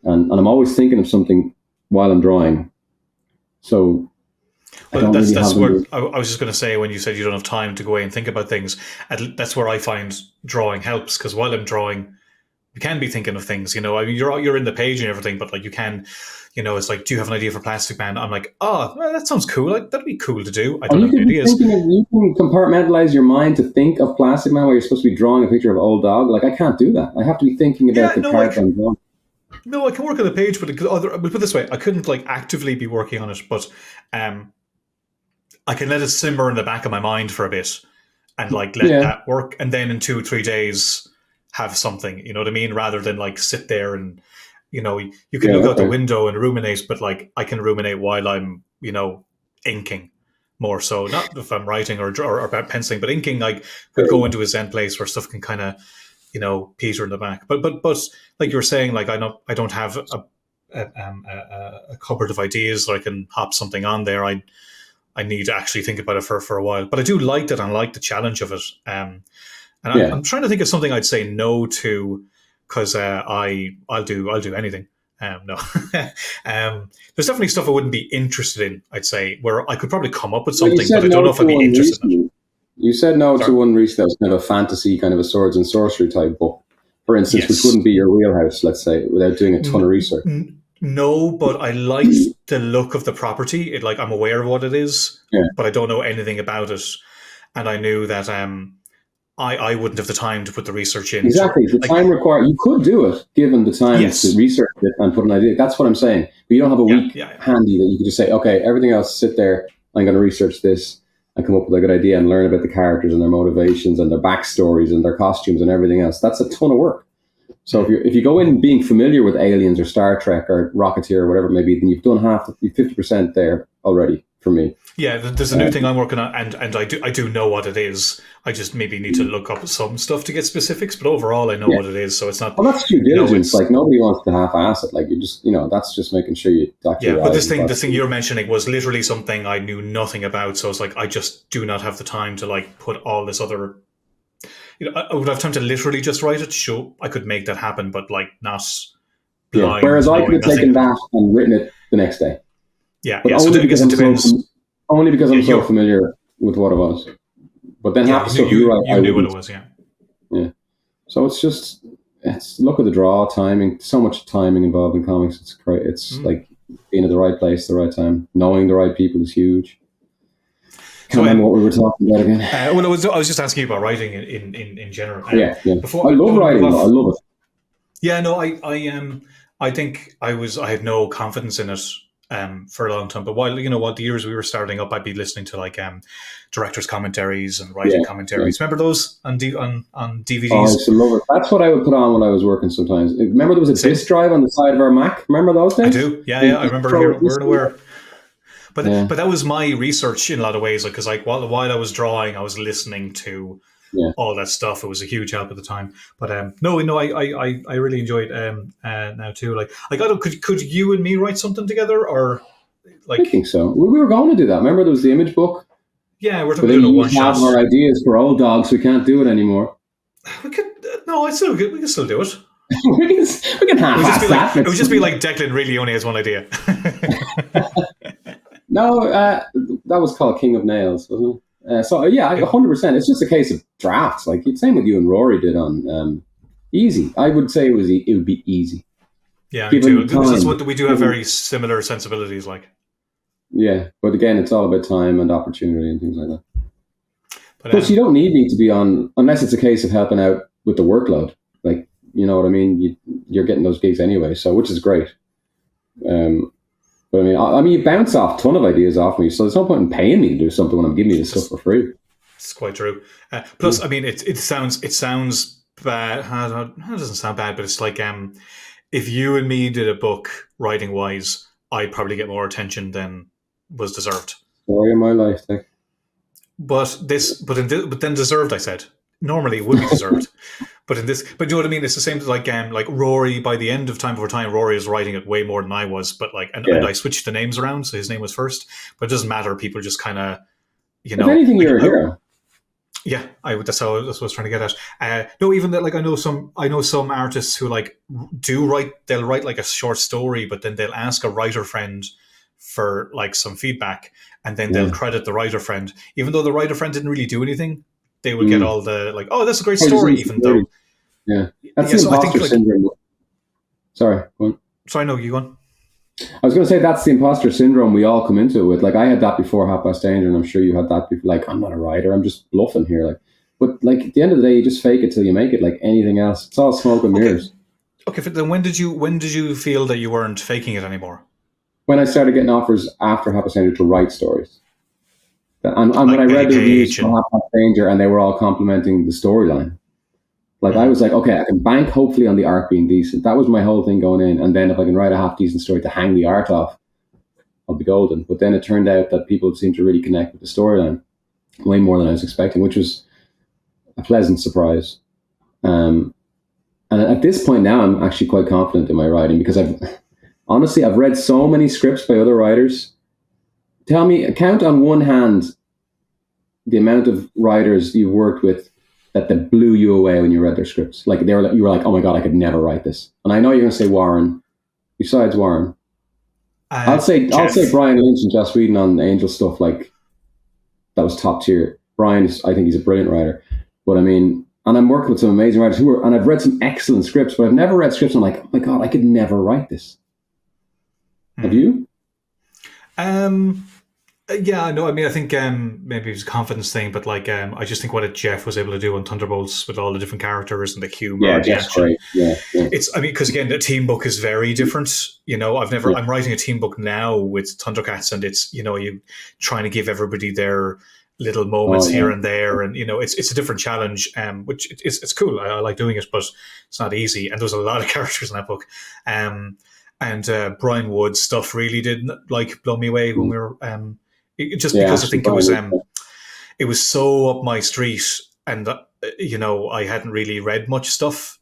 And I'm always thinking of something while I'm drawing. So that's where I was just going to say, when you said you don't have time to go away and think about things, that's where I find drawing helps, because while I'm drawing, you can be thinking of things, you know. I mean, you're in the page and everything, but like you can, you know, it's like, do you have an idea for Plastic Man? I'm like, well, that sounds cool. Like, that'd be cool to do. I don't have any ideas. You can compartmentalize your mind to think of Plastic Man while you're supposed to be drawing a picture of Old Dog. Like, I can't do that. I have to be thinking about the character I'm drawing. No, I can work on the page, but we'll put it this way: I couldn't like actively be working on it, but I can let it simmer in the back of my mind for a bit, and like let that work, and then in 2 or 3 days have something. You know what I mean? Rather than like sit there and, you know, you can look out the window and ruminate, but like I can ruminate while I'm, you know, inking more so. Not if I'm writing or penciling, but inking, like, could go into a zen place where stuff can kind of, you know, peter in the back. But like you were saying, like I don't have a cupboard of ideas so I can hop something on there. I need to actually think about it for a while. But I do like that, and I like the challenge of it. I'm trying to think of something I'd say no to, because I'll do anything. No, there's definitely stuff I wouldn't be interested in. I'd say, where I could probably come up with something, but I don't know if I'd be interested in it. You said no to one recently that was kind of a fantasy, kind of a swords and sorcery type book, for instance, which wouldn't be your wheelhouse, let's say, without doing a ton of research. No, but I like the look of the property. Like, I'm aware of what it is, but I don't know anything about it. And I knew that I wouldn't have the time to put the research in. Exactly. The time required. You could do it, given the time to research it and put an idea. That's what I'm saying. But you don't have a week handy that you can just say, okay, everything else, sit there, I'm going to research this and come up with a good idea and learn about the characters and their motivations and their backstories and their costumes and everything else. That's a ton of work. So if you go in being familiar with Aliens or Star Trek or Rocketeer or whatever it may be, then you've done 50% there already for me. Yeah, there's a new thing I'm working on, and I do know what it is. I just maybe need to look up some stuff to get specifics, but overall I know what it is. So it's not. Well, that's due diligence. Like, nobody wants to half-ass it. Like, you just, you know, that's just making sure you document. Yeah, but this thing you're mentioning was literally something I knew nothing about. So it's like, I just do not have the time to like put all this other. You know, I would have time to literally just write it. Sure, I could make that happen, but like not. Blind, whereas I could have taken that and written it the next day. Yeah, but yeah. So I guess it depends. Only because I'm so familiar with what it was. But then half the stuff you write, you knew what it was, Yeah. So it's look at the draw, timing. So much timing involved in comics. It's great. It's like being at the right place, the right time, knowing the right people is huge. Can't remember what we were talking about again. Well, I was just asking you about writing in general. Yeah. I love writing. I love it. Yeah, no, I think I had no confidence in it for a long time. But while the years we were starting up, I'd be listening to like directors' commentaries and writing commentaries. Remember those on DVDs? Oh, I used to love it. That's what I would put on when I was working sometimes. Remember there was a disk drive on the side of our Mac? Remember those things? I do. Yeah, I remember. We're aware. But that was my research in a lot of ways. Because while I was drawing, I was listening to all that stuff. It was a huge help at the time. But I really enjoyed now too. Like I don't, could you and me write something together, or like? I think so. We were going to do that. Remember there was the image book. Yeah, we're But talking then doing a you one used to have shot. our ideas for old dogs. We can't do it anymore. We could no, we can still do it. we can half-ass that. It would just be like Declan really only has one idea. No, that was called King of Nails, wasn't it? So yeah, 100%. It's just a case of drafts. Like same with you and Rory did on easy. I would say it would be easy. Yeah, me Given too. We do have very similar sensibilities. Like, yeah, but again, it's all about time and opportunity and things like that. but Plus, you don't need me to be on unless it's a case of helping out with the workload. Like, you know what I mean? You're getting those gigs anyway, so which is great. But I mean, you bounce off a ton of ideas off me, so there's no point in paying me to do something when I'm giving you this stuff for free. It's quite true. Plus, I mean, it sounds bad. It doesn't sound bad, but it's like if you and me did a book writing wise, I'd probably get more attention than was deserved. Story of my life, Dick. But then deserved. I said normally it would be deserved, but you know what I mean. It's the same like Rory. By the end of Time Before Time, Rory is writing it way more than I was. But and I switched the names around, so his name was first. But it doesn't matter. People just kind of, If anything, you're a hero. Yeah, that's what I was trying to get at. No, even that, like I know some artists who they'll write like a short story, but then they'll ask a writer friend for like some feedback, and then they'll credit the writer friend, even though the writer friend didn't really do anything. They would get all the like, oh, that's a great story, even though. Yeah, that's the imposter syndrome. Sorry, go on. Sorry, no, you go on. I was going to say that's the imposter syndrome we all come into it with. Like I had that before Half Past Danger, and I'm sure you had that before. Like I'm not a writer, I'm just bluffing here. Like, but like at the end of the day, you just fake it till you make it. Like anything else, it's all smoke and mirrors. Okay, then when did you feel that you weren't faking it anymore? When I started getting offers after Half Past Danger to write stories, and when I read the reviews for Half Past Danger, and they were all complimenting the storyline. Like I was like, okay, I can bank hopefully on the art being decent. That was my whole thing going in. And then if I can write a half decent story to hang the art off, I'll be golden. But then it turned out that people seemed to really connect with the storyline way more than I was expecting, which was a pleasant surprise. And at this point now, I'm actually quite confident in my writing because I've read so many scripts by other writers. Count on one hand the amount of writers you've worked with that blew you away when you read their scripts. Like you were like, oh my God, I could never write this. And I know you're going to say Warren. Besides Warren, I'll say Brian Lynch and Joss Whedon on Angel stuff. Like that was top tier. Brian, I think he's a brilliant writer. But I mean, and I'm working with some amazing writers and I've read some excellent scripts, but I've never read scripts. And I'm like, oh my God, I could never write this. Have you? Yeah, I know. I mean, I think maybe it was a confidence thing, but like I just think what Jeff was able to do on Thunderbolts with all the different characters and the humor. Yeah, Jeff's great. Yeah. It's because again, the team book is very different. You know, I'm writing a team book now with Thundercats, and it's you trying to give everybody their little moments here and there, and it's a different challenge. Which it's cool. I like doing it, but it's not easy. And there's a lot of characters in that book. And Brian Wood's stuff really did blow me away when we were. Because I think it was so up my street, and I hadn't really read much stuff.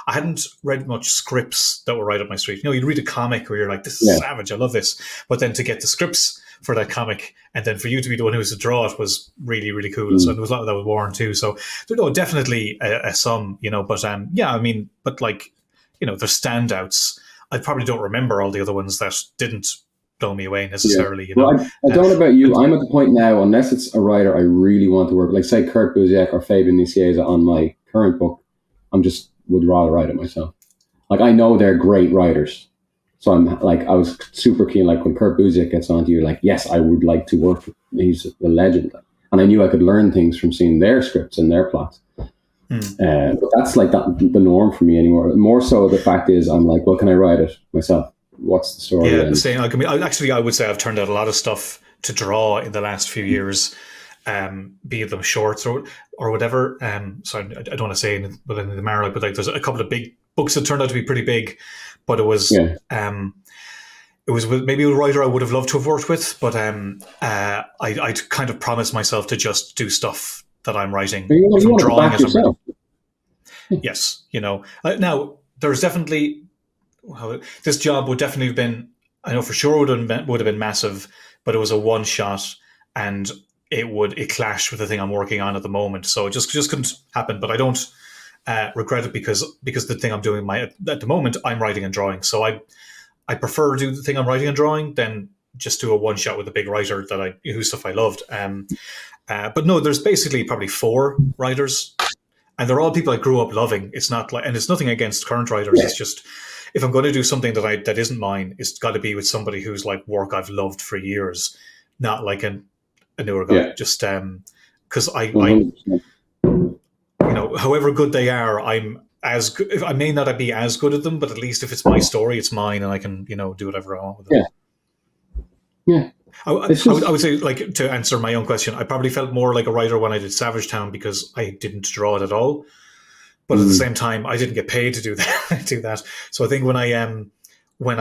I hadn't read much scripts that were right up my street. You'd read a comic where you're like, "This is savage, I love this," but then to get the scripts for that comic, and then for you to be the one who was to draw it was really, really cool. So there was a lot of that with Warren too. So definitely a sum, but I mean, but like, there's standouts. I probably don't remember all the other ones that didn't blow me away necessarily. Well, I don't know about you. I'm at the point now, unless it's a writer I really want to work with, like say Kurt Busiek or Fabian Nicieza on my current book, would rather write it myself. Like I know they're great writers. So I'm like, I was super keen, like when Kurt Busiek gets onto you, like, yes, I would like to work with him. He's a legend. And I knew I could learn things from seeing their scripts and their plots. But that's like the norm for me anymore. More so the fact is I'm like, well, can I write it myself? What's the story? Yeah, the same. Like, I mean, I would say I've turned out a lot of stuff to draw in the last few years, be them shorts or whatever. So I don't want to say within the marrow, but like there's a couple of big books that turned out to be pretty big, but it was maybe a writer I would have loved to have worked with, but I'd kind of promised myself to just do stuff that I'm writing from drawing as I'm reading. Yes, now there's definitely. Well, this job would definitely have been, I know for sure would have been massive, but it was a one shot, and it clashed with the thing I'm working on at the moment. So it just couldn't happen. But I don't regret it because the thing I'm doing at the moment, I'm writing and drawing. So I prefer to do the thing I'm writing and drawing than just do a one shot with a big writer whose stuff I loved. But no, there's basically probably 4 writers, and they're all people I grew up loving. It's not like, and it's nothing against current writers. It's just, if I'm going to do something that isn't mine, it's got to be with somebody whose like work I've loved for years, not like a newer guy. Yeah. Just because I however good they are, I'm as good. I may not be as good at them, but at least if it's my story, it's mine, and I can do whatever I want with it. Yeah. I would say, like, to answer my own question, I probably felt more like a writer when I did Savage Town because I didn't draw it at all. But at the same time, I didn't get paid to do that. So I think when I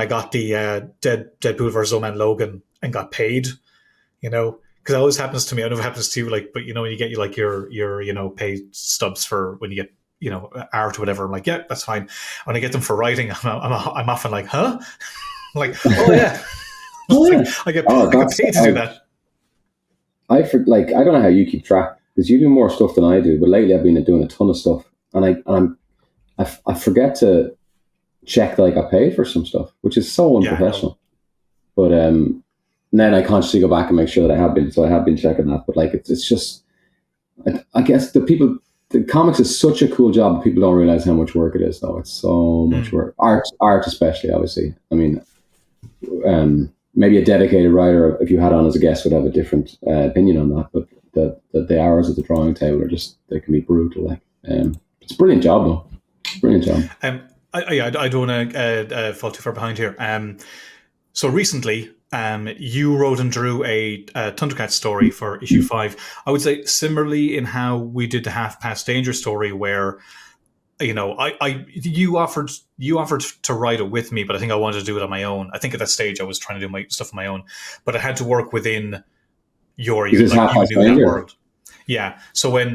got the Deadpool vs. Old Man Logan and got paid, because it always happens to me. I know it happens to you, like, but when you get your paid stubs for when you get art or whatever, I'm like, yeah, that's fine. When I get them for writing, I'm often like, huh? Like, oh yeah. I get paid to do that. I don't know how you keep track, because you do more stuff than I do, but lately I've been doing a ton of stuff, and I forget to check that I got paid for some stuff, which is so unprofessional. But then I consciously go back and make sure that I have been. So I have been checking that. But like it's just, I guess the comics is such a cool job. People don't realize how much work it is, though. It's so much work. Art especially, obviously. I mean, maybe a dedicated writer, if you had on as a guest, would have a different opinion on that. But the hours at the drawing table they can be brutal. Like, it's a brilliant job, though. Brilliant job. I don't want to fall too far behind here. So recently, you wrote and drew a Thundercats story for issue 5. I would say similarly in how we did the Half Past Danger story, where you offered to write it with me, but I think I wanted to do it on my own. I think at that stage I was trying to do my stuff on my own, but I had to work within you knew that world. Yeah. So I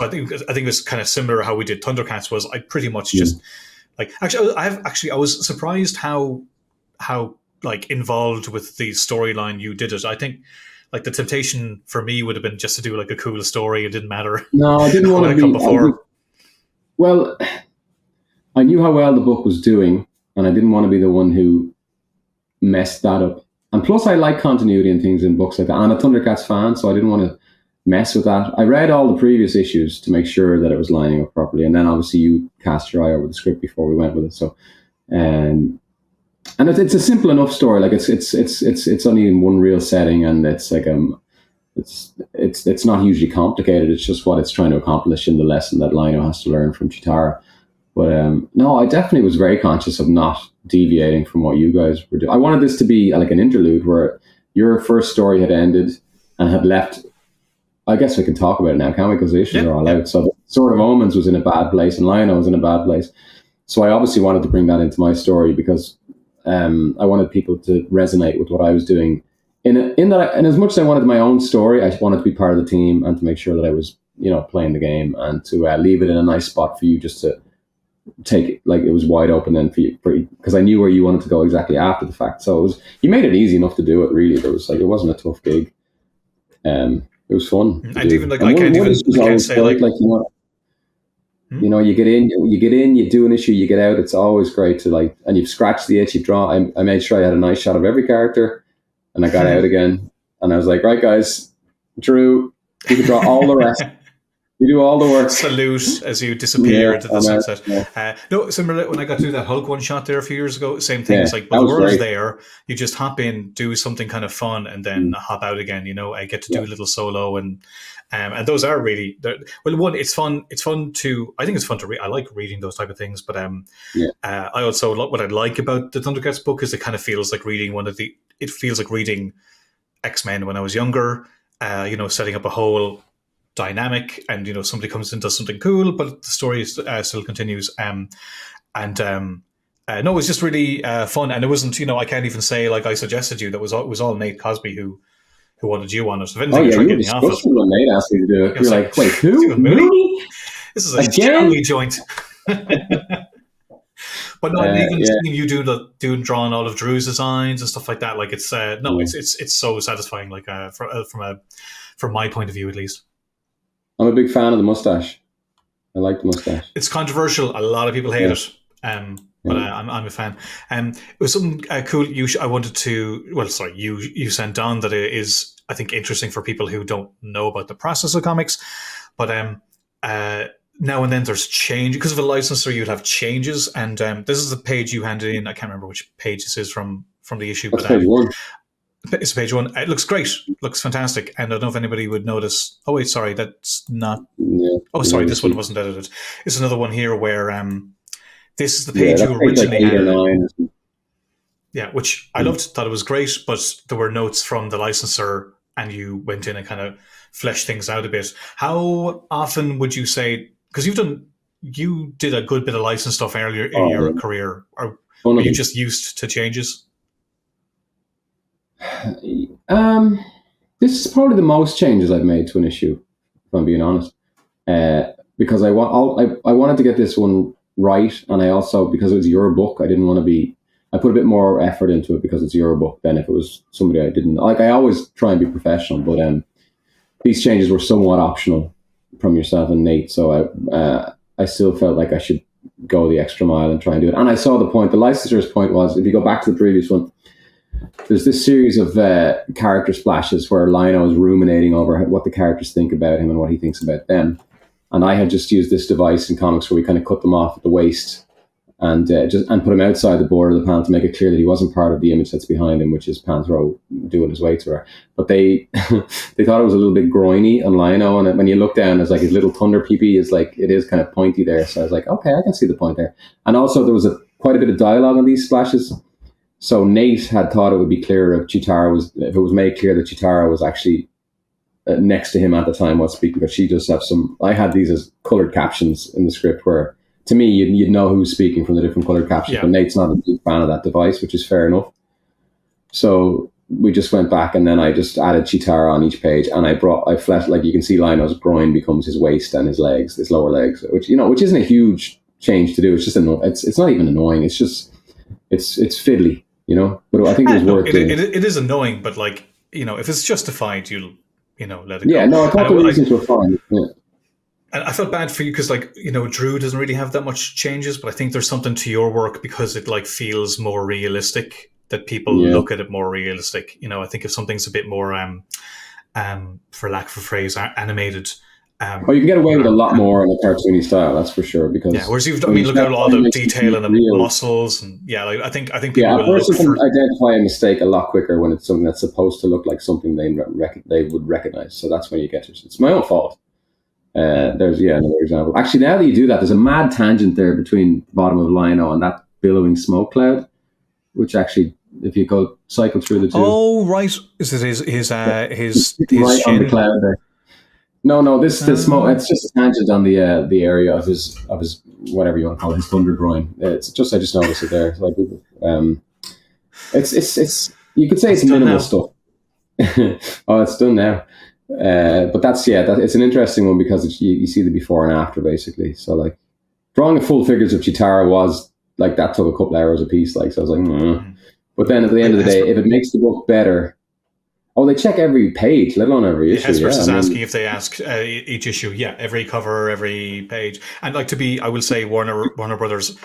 think it was kind of similar how we did Thundercats. Was I pretty much just like I was surprised how like involved with the storyline you did it. I think like the temptation for me would have been just to do like a cool story. It didn't matter. No, I didn't want to come before. Well, I knew how well the book was doing, and I didn't want to be the one who messed that up. And plus, I like continuity and things in books like that. I'm a Thundercats fan, so I didn't want to mess with that. I read all the previous issues to make sure that it was lining up properly, and then obviously you cast your eye over the script before we went with it. So, and it's a simple enough story. Like it's only in one real setting, and it's like it's not hugely complicated. It's just what it's trying to accomplish in the lesson that Lino has to learn from Chitara. But no, I definitely was very conscious of not deviating from what you guys were doing. I wanted this to be like an interlude where your first story had ended and had left. I guess we can talk about it now, can't we? Because the issues are all out. So the Sword of Omens was in a bad place and Lino was in a bad place. So I obviously wanted to bring that into my story because I wanted people to resonate with what I was doing. And as much as I wanted my own story, I wanted to be part of the team and to make sure that I was, playing the game and to leave it in a nice spot for you just to take it, like it was wide open then for you, because I knew where you wanted to go exactly after the fact. So you made it easy enough to do it. Really, it wasn't a tough gig. It was fun. And even like I can't say like you get in, you do an issue, you get out. It's always great to and you've scratched the itch, you draw. I made sure I had a nice shot of every character, and I got out again, and I was like, right guys, Drew, you can draw all the rest. You do all the work. Salute as you disappear into the sunset. No, similar when I got to do that Hulk one shot there a few years ago. Same thing. It's like, the world's there. You just hop in, do something kind of fun, and then hop out again. I get to do a little solo, and those are really one. It's fun. It's fun to. I think it's fun to read. I like reading those type of things. But I also what I like about the Thundercats book is it kind of feels like reading It feels like reading X-Men when I was younger. Setting up a whole dynamic, and somebody comes in and does something cool, but the story still continues. No, it was just really fun, and it wasn't. I can't even say like I suggested you. That was all Nate Cosby who wanted you on it. So if anything, you were disgusted when Nate asked me to do it. You're like, wait, who? Mooney? This is a jelly joint. But no, even seeing you doing drawing all of Drew's designs and stuff like that, like it's it's so satisfying. Like from from my point of view at least. I'm a big fan of the mustache. I like the mustache. It's controversial. A lot of people hate it, but I'm a fan. It was something cool. I wanted to. Well, sorry, you sent on that it is, I think, interesting for people who don't know about the process of comics. But now and then there's change because of a licensor. You'd have changes, and this is the page you handed in. I can't remember which page this is from the issue. That's but page 1. It's page 1. It looks great. It looks fantastic. And I don't know if anybody would notice. Oh, wait, sorry. That's not. Yeah, oh, sorry. This one wasn't edited. It's another one here where this is the page you originally like 8 or had. 9. Yeah, which I loved. Thought it was great. But there were notes from the licensor and you went in and kind of fleshed things out a bit. How often would you say, because you did a good bit of license stuff earlier in your career, or were you just used to changes? This is probably the most changes I've made to an issue, if I'm being honest, because I wanted to get this one right, and I also, because it was your book, I didn't want to be. I put a bit more effort into it because it's your book than if it was somebody I didn't like. I always try and be professional, but these changes were somewhat optional from yourself and Nate, so I still felt like I should go the extra mile and try and do it. And I saw the point. The licensor's point was, if you go back to the previous one, there's this series of character splashes where Lino is ruminating over what the characters think about him and what he thinks about them. And I had just used this device in comics where we kind of cut them off at the waist and put him outside the border of the panel to make it clear that he wasn't part of the image that's behind him, which is Panthro doing his way to her. But they they thought it was a little bit groiny on Lino, and when you look down, it's like his little thunder peepee is like, it is kind of pointy there. So I was like, okay, I can see the point there. And also there was quite a bit of dialogue on these splashes. So Nate had thought it would be clearer if it was made clear that Chitara was actually next to him at the time while speaking, but she does have I had these as coloured captions in the script where, to me, you'd know who's speaking from the different coloured captions, but Nate's not a big fan of that device, which is fair enough. So we just went back, and then I just added Chitara on each page, and I fleshed, like you can see Lino's groin becomes his waist and his legs, his lower legs, which isn't a huge change to do. It's just it's not even annoying. It's just it's fiddly. But I think it was worth doing. It is annoying, but if it's justified, you'll let it go. Yeah, no, I thought the reasons were fine. Yeah. And I felt bad for you because, Drew doesn't really have that much changes, but I think there's something to your work because it feels more realistic, that people look at it more realistic. I think if something's a bit more, for lack of a phrase, animated. You can get away with a lot more in a cartoony style, that's for sure. Because whereas look at all the detail and the muscles, and I think people a will person can identify a mistake a lot quicker when it's something that's supposed to look like something they would recognize. So that's when you get it. It's my own fault. There's another example. Actually, now that you do that, there's a mad tangent there between the bottom of Lino and that billowing smoke cloud, which actually, if you go cycle through the two. Oh right, is it his right chin? on the cloud there? No, this smoke. It's just a tangent on the area of his whatever you want to call it, his thunder groin. It's just, I just noticed it there. It's you could say it's minimal stuff. Oh, it's done now. But it's an interesting one because you see the before and after basically. So drawing the full figures of Chitara was that took a couple hours a piece. So I was like, But then at the end of the day, if it makes the book better. Oh, they check every page, let alone every issue. Hesperus is asking if they ask each issue. Yeah, every cover, every page. And I will say Warner Brothers,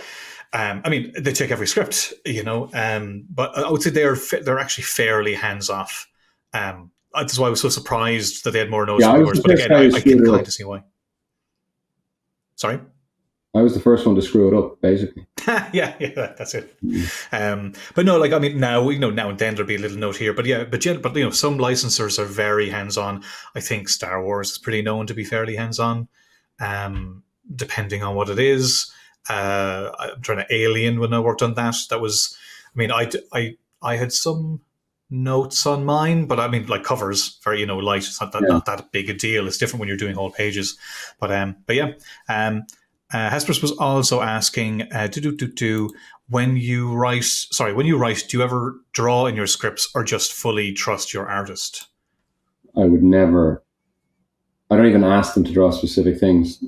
they check every script, but I would say they're actually fairly hands-off. That's why I was so surprised that they had more notes than others. But again, I can kind of see why. Sorry? I was the first one to screw it up, basically. yeah, that's it. But no, now now and then there'll be a little note here, but some licensors are very hands-on. I think Star Wars is pretty known to be fairly hands-on, depending on what it is. I'm trying to Alien when I worked on that. That was, I had some notes on mine, but covers very light. It's not that big a deal. It's different when you're doing whole pages, but yeah. Hesperus was also asking, when you write, do you ever draw in your scripts or just fully trust your artist? I would never. I don't even ask them to draw specific things.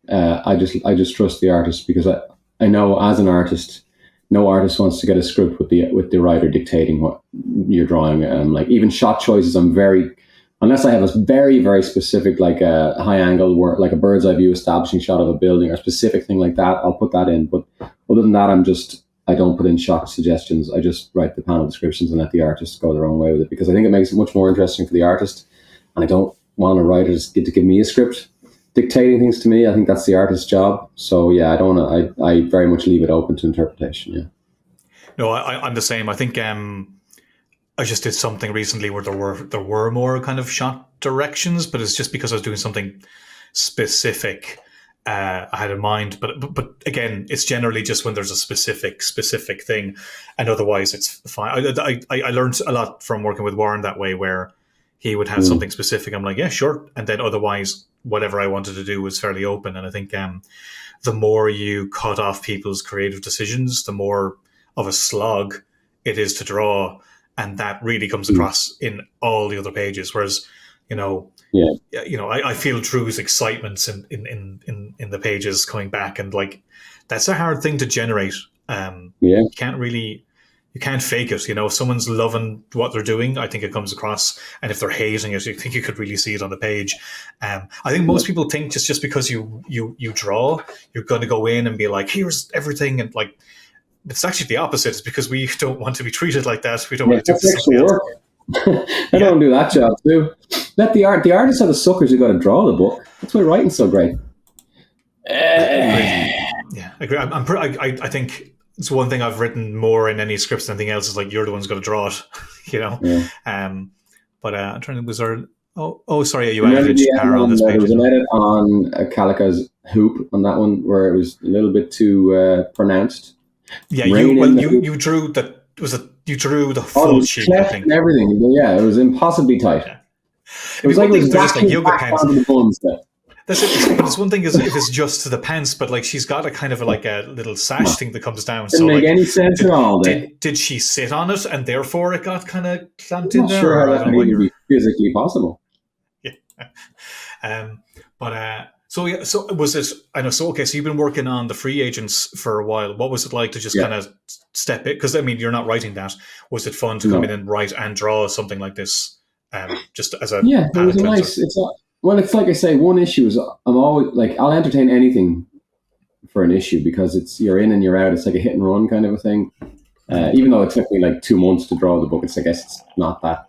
I just trust the artist because I know as an artist, no artist wants to get a script with the writer dictating what you're drawing. Even shot choices, I'm very unless I have a very, very specific, like a high angle, like a bird's eye view establishing shot of a building or a specific thing like that, I'll put that in. But other than that, I don't put in shot suggestions. I just write the panel descriptions and let the artist go their own way with it, because I think it makes it much more interesting for the artist. And I don't want a writer to give me a script dictating things to me. I think that's the artist's job. So yeah, I very much leave it open to interpretation. Yeah. No, I'm the same. I think I just did something recently where there were more kind of shot directions, but it's just because I was doing something specific I had in mind. But again, it's generally just when there's a specific thing, and otherwise it's fine. I learned a lot from working with Warren that way, where he would have something specific. I'm like, yeah, sure, and then otherwise whatever I wanted to do was fairly open. And I think the more you cut off people's creative decisions, the more of a slog it is to draw. And that really comes across in all the other pages. Whereas, I feel Drew's excitement in the pages coming back, and like that's a hard thing to generate. You can't fake it. If someone's loving what they're doing, I think it comes across. And if they're hating it, I think you could really see it on the page. I think most people think just because you draw, you're going to go in and be like, here's everything, and like. It's actually the opposite. It's because we don't want to be treated like that. We don't want to do something else. I don't do that job too. Let the artists are the suckers who got to draw the book. That's why writing's so great. Yeah, I agree. I think it's one thing I've written more in any scripts than anything else is like you're the one's got to draw it. Yeah. But I'm trying to. Was there? Oh, sorry. You edited Chiara on this page. There was an edit on Calica's hoop on that one where it was a little bit too pronounced. Yeah, you drew that. You drew the full sheet, I think, and everything. Yeah, it was impossibly tight. Yeah. It was like it was just like yoga pants. The buns That's it. But it's one thing is if it's just to the pants, but like she's got a kind of like a little sash thing that comes down. Didn't make any sense at all. Did she sit on it and therefore it got kind of clamped in there? Sure, how that would be physically possible. Yeah. So was it? I know. So okay. So you've been working on the free agents for a while. What was it like to just kind of step it? Because I mean, you're not writing that. Was it fun to come in and write and draw something like this? Just as a it was nice. It's like I say. One issue is I'm always like I'll entertain anything for an issue because it's you're in and you're out. It's like a hit and run kind of a thing. Even though it took me like 2 months to draw the book, I guess it's not that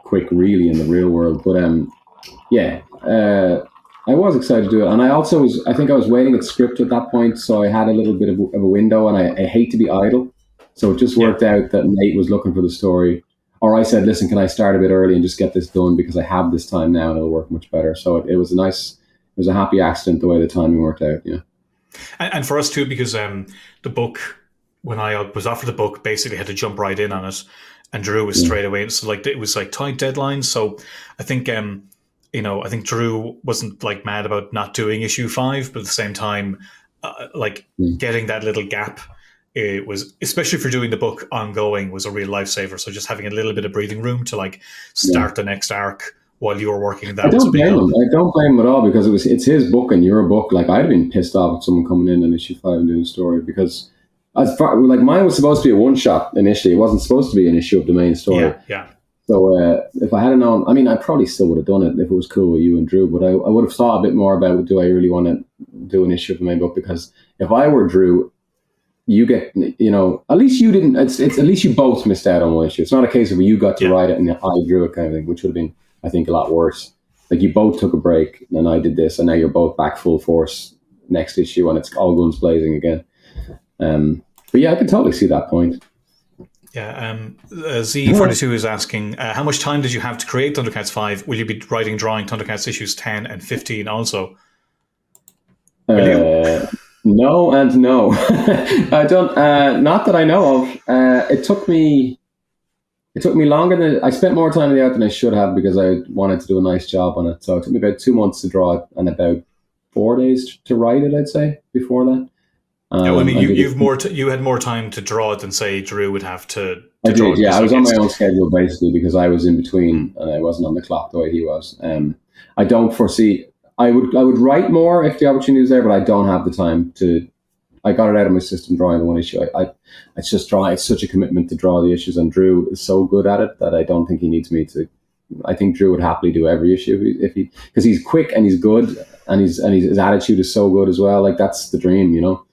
quick really in the real world. But I was excited to do it, and I think I was waiting at script at that point, so I had a little bit of a window, and I hate to be idle, so it just worked out that Nate was looking for the story, or I said, listen, can I start a bit early and just get this done because I have this time now and it'll work much better. So it was a happy accident the way the timing worked out. Yeah, and for us too, because the book, when I was offered the book, basically had to jump right in on it, and Drew was straight away. So like it was like tight deadlines, so I think. I think Drew wasn't like mad about not doing issue 5, but at the same time, getting that little gap, it was, especially for doing the book ongoing, was a real lifesaver. So just having a little bit of breathing room to like start the next arc while you were working that. I don't blame him. I don't blame him at all because it's his book and your book. Like I'd have been pissed off at someone coming in issue 5 and doing a story because mine was supposed to be a one shot initially. It wasn't supposed to be an issue of the main story. Yeah. So if I had known, I mean, I probably still would have done it if it was cool with you and Drew, but I would have thought a bit more about, do I really want to do an issue of the main book? Because if I were Drew, you get, at least you didn't, it's at least you both missed out on one issue. It's not a case of you got to write it and I drew it kind of thing, which would have been, I think, a lot worse. Like you both took a break and I did this and now you're both back full force next issue and it's all guns blazing again. But yeah, I can totally see that point. Yeah, Z42 is asking, how much time did you have to create Thundercats 5? Will you be drawing Thundercats issues 10 and 15 also? No and no. I don't. Not that I know of. It took me longer than I spent more time in the art than I should have because I wanted to do a nice job on it. So it took me about 2 months to draw it and about 4 days to write it. I'd say before that. I mean, you had more time to draw it than say Drew would have to I draw did, yeah. I was on my own schedule basically because I was in between and I wasn't on the clock the way he was. I don't foresee. I would write more if the opportunity was there, but I don't have the time to. I got it out of my system drawing the one issue. It's just drawing. It's such a commitment to draw the issues, and Drew is so good at it that I don't think he needs me to I think Drew would happily do every issue if he because he's quick and he's good and his attitude is so good as well. Like that's the dream, you know.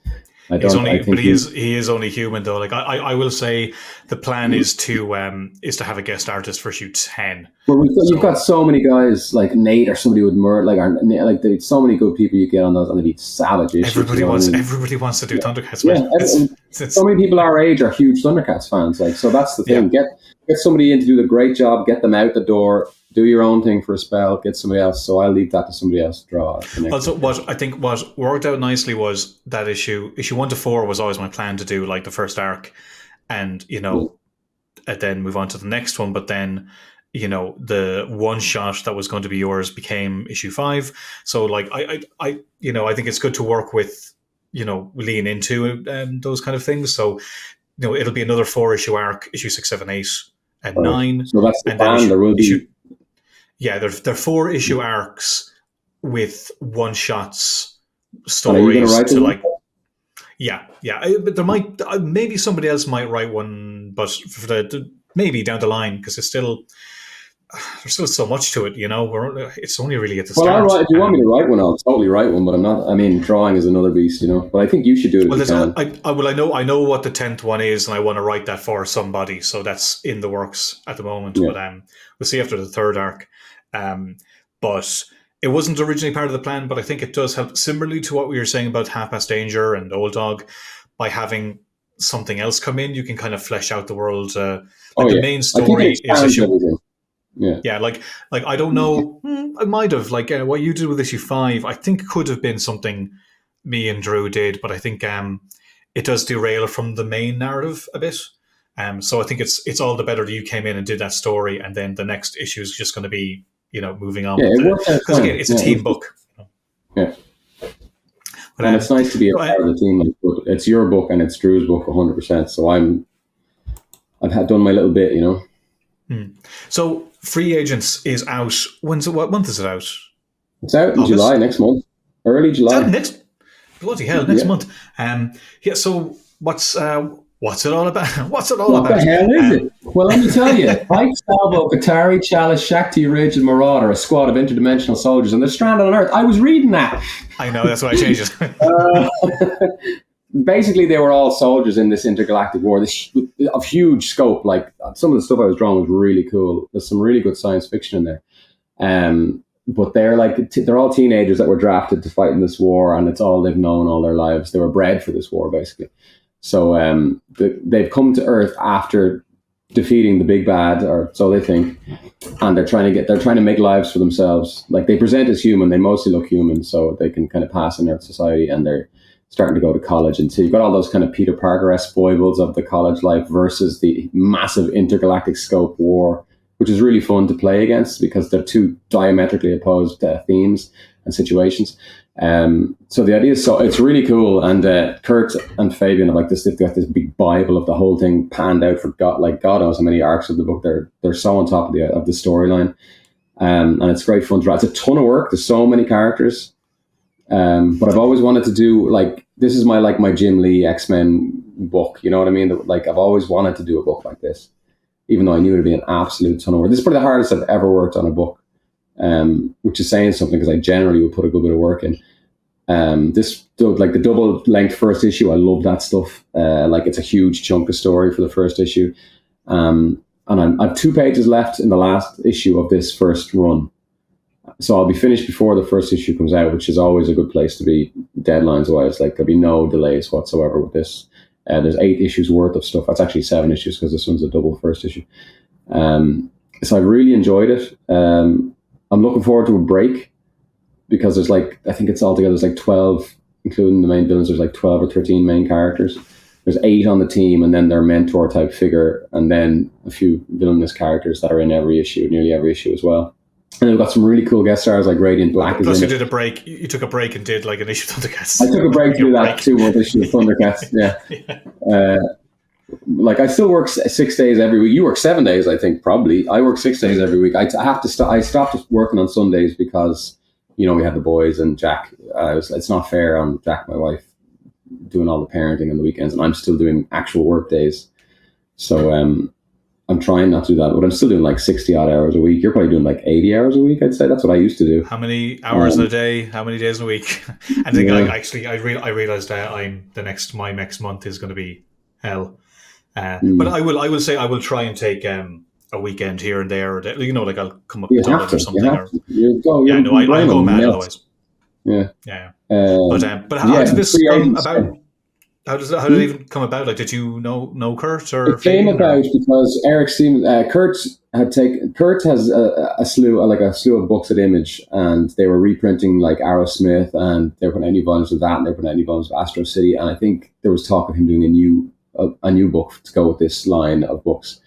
He is only human though. Like I will say, the plan is to have a guest artist for issue 10. Well, you've got so many guys like Nate or somebody with murder, like there's so many good people you get on those, and they'd be savage issues. Everybody wants to do Thundercats. Yeah, so many people our age are huge Thundercats fans. Like, so that's the thing. Get somebody in to do the great job. Get them out the door. Do your own thing for a spell. Get somebody else. So I'll leave that to somebody else to draw. Also, what worked out nicely was that issue 1 to 4 was always my plan to do like the first arc, and and then move on to the next one. But then, the one shot that was going to be yours became issue 5. So like I think it's good to work with, lean into those kind of things. So it'll be another 4-issue arc, issue 6, 7, 8, and 9. So that's the plan. There will be. Yeah, they're 4-issue arcs with one-shots, stories to like. Yeah. But there might maybe somebody else might write one, but maybe down the line, because there's still so much to it. It's only really at the start. Well, if you want me to write one, I'll totally write one. But I'm not. I mean, drawing is another beast, But I think you should do it. Well, I know what the 10th one is, and I want to write that for somebody. So that's in the works at the moment. Yeah. But we'll see after the 3rd arc. But it wasn't originally part of the plan, but I think it does help, similarly to what we were saying about Half Past Danger and Old Dog, by having something else come in, you can kind of flesh out the world. The main story is issue. Yeah, like I don't know. I might have what you did with issue 5. I think could have been something me and Drew did, but I think it does derail from the main narrative a bit. So I think it's all the better that you came in and did that story, and then the next issue is just going to be moving on. Yeah, because again, it's a team book. Yeah, but it's nice to be a part of the team. It's your book and it's Drew's book 100%. So I've done my little bit, So Free Agents is out. What month is it out? It's out in July next month, early July. Bloody hell, next month. So what's it all about? What the hell is it? Well, let me tell you. Pike, Salvo, Qatari, Chalice, Shakti, Ridge, and Marauder, a squad of interdimensional soldiers, and they're stranded on Earth. I was reading that. I know, that's why I changed it. Basically, they were all soldiers in this intergalactic war, of huge scope. Like, some of the stuff I was drawing was really cool. There's some really good science fiction in there. But they're all teenagers that were drafted to fight in this war, and it's all they've known all their lives. They were bred for this war, basically. So they've come to Earth after defeating the big bad, or so they think, and they're trying to make lives for themselves. Like, they present as human, they mostly look human, so they can kind of pass in Earth society, and they're starting to go to college. And so you've got all those kind of Peter Parker-esque foibles of the college life versus the massive intergalactic scope war, which is really fun to play against because they're two diametrically opposed themes and situations. So the idea is, so it's really cool, and Kurt and Fabian have they've got this big Bible of the whole thing panned out for God knows how many arcs of the book. They're so on top of the storyline, and it's great fun to write. It's a ton of work. There's so many characters, but I've always wanted to do this is my Jim Lee X-Men book. You know what I mean? I've always wanted to do a book like this, even though I knew it'd be an absolute ton of work. This is probably the hardest I've ever worked on a book. Which is saying something because I generally would put a good bit of work in. The double length first issue, I love that stuff. It's a huge chunk of story for the first issue. And I've 2 pages left in the last issue of this first run. So I'll be finished before the first issue comes out, which is always a good place to be deadlines wise. There'll be no delays whatsoever with this. There's 8 issues worth of stuff. That's actually 7 issues because this one's a double first issue. So I've really enjoyed it. I'm looking forward to a break because there's I think it's altogether there's 12, including the main villains. There's 12 or 13 main characters. There's 8 on the team, and then their mentor type figure, and then a few villainous characters that are in nearly every issue as well. And we've got some really cool guest stars like Radiant Black. Plus, you did a break. You took a break and did an issue of Thundercats. I took a break to do that 2 more issues of Thundercats. Yeah. I still work 6 days every week. You work 7 days, I think, probably. I work 6 days every week. I have to I stopped working on Sundays because, we have the boys and Jack. It's not fair on Jack, my wife, doing all the parenting on the weekends, and I'm still doing actual work days. So I'm trying not to do that, but I'm still doing like 60 odd hours a week. You're probably doing like 80 hours a week, I'd say. That's what I used to do. How many hours in a day? How many days in a week? I think I realized that my next month is going to be hell. But I will say I will try and take a weekend here and there. Like I'll come up with Dublin or something. I go mad otherwise. Yeah. But how did this come about? How did it even come about? Like, did you know Kurt or? It came about because Kurt has a slew of books at Image, and they were reprinting like Aerosmith, and they were putting out new volumes of that, and they were putting out new volumes of Astro City, and I think there was talk of him doing a new book to go with this line of books.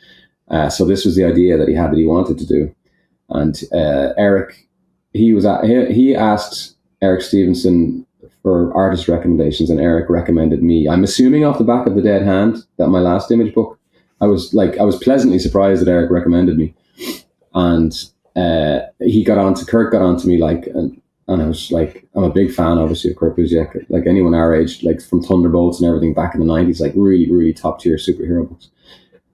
So this was the idea that he wanted to do, and Eric, he asked Eric Stevenson for artist recommendations, and Eric recommended me. I'm assuming off the back of The Dead Hand, that my last Image book. I was pleasantly surprised that Eric recommended me, and Kurt got on to me like, and I was like, I'm a big fan obviously of Kurt Busiek, like anyone our age, like from Thunderbolts and everything back in the 90s, like really, really top tier superhero books.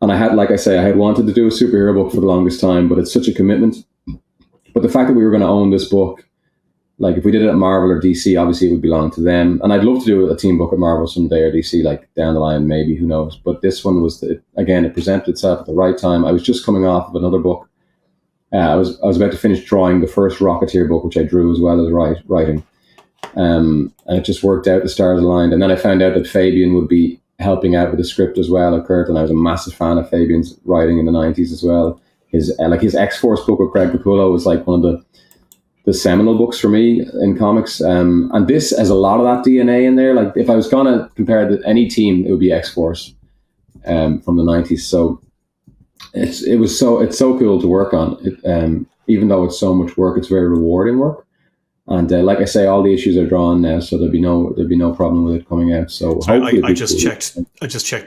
And I had wanted to do a superhero book for the longest time, but it's such a commitment. But the fact that we were going to own this book, like if we did it at Marvel or DC, obviously it would belong to them. And I'd love to do a team book at Marvel someday or DC, like down the line, maybe, who knows. But this one was, it presented itself at the right time. I was just coming off of another book. I was about to finish drawing the first Rocketeer book, which I drew as well as writing. And it just worked out, the stars aligned. And then I found out that Fabian would be helping out with the script as well at Kurt, and I was a massive fan of Fabian's writing in the 90s as well. His X-Force book with Greg Capullo was like one of the seminal books for me in comics, and this has a lot of that DNA in there. Like if I was gonna compare any team, it would be X-Force from the 90s. So it's so cool to work on it, even though it's so much work, it's very rewarding work. And like I say, all the issues are drawn now, so there'd be no problem with it coming out. So I just checked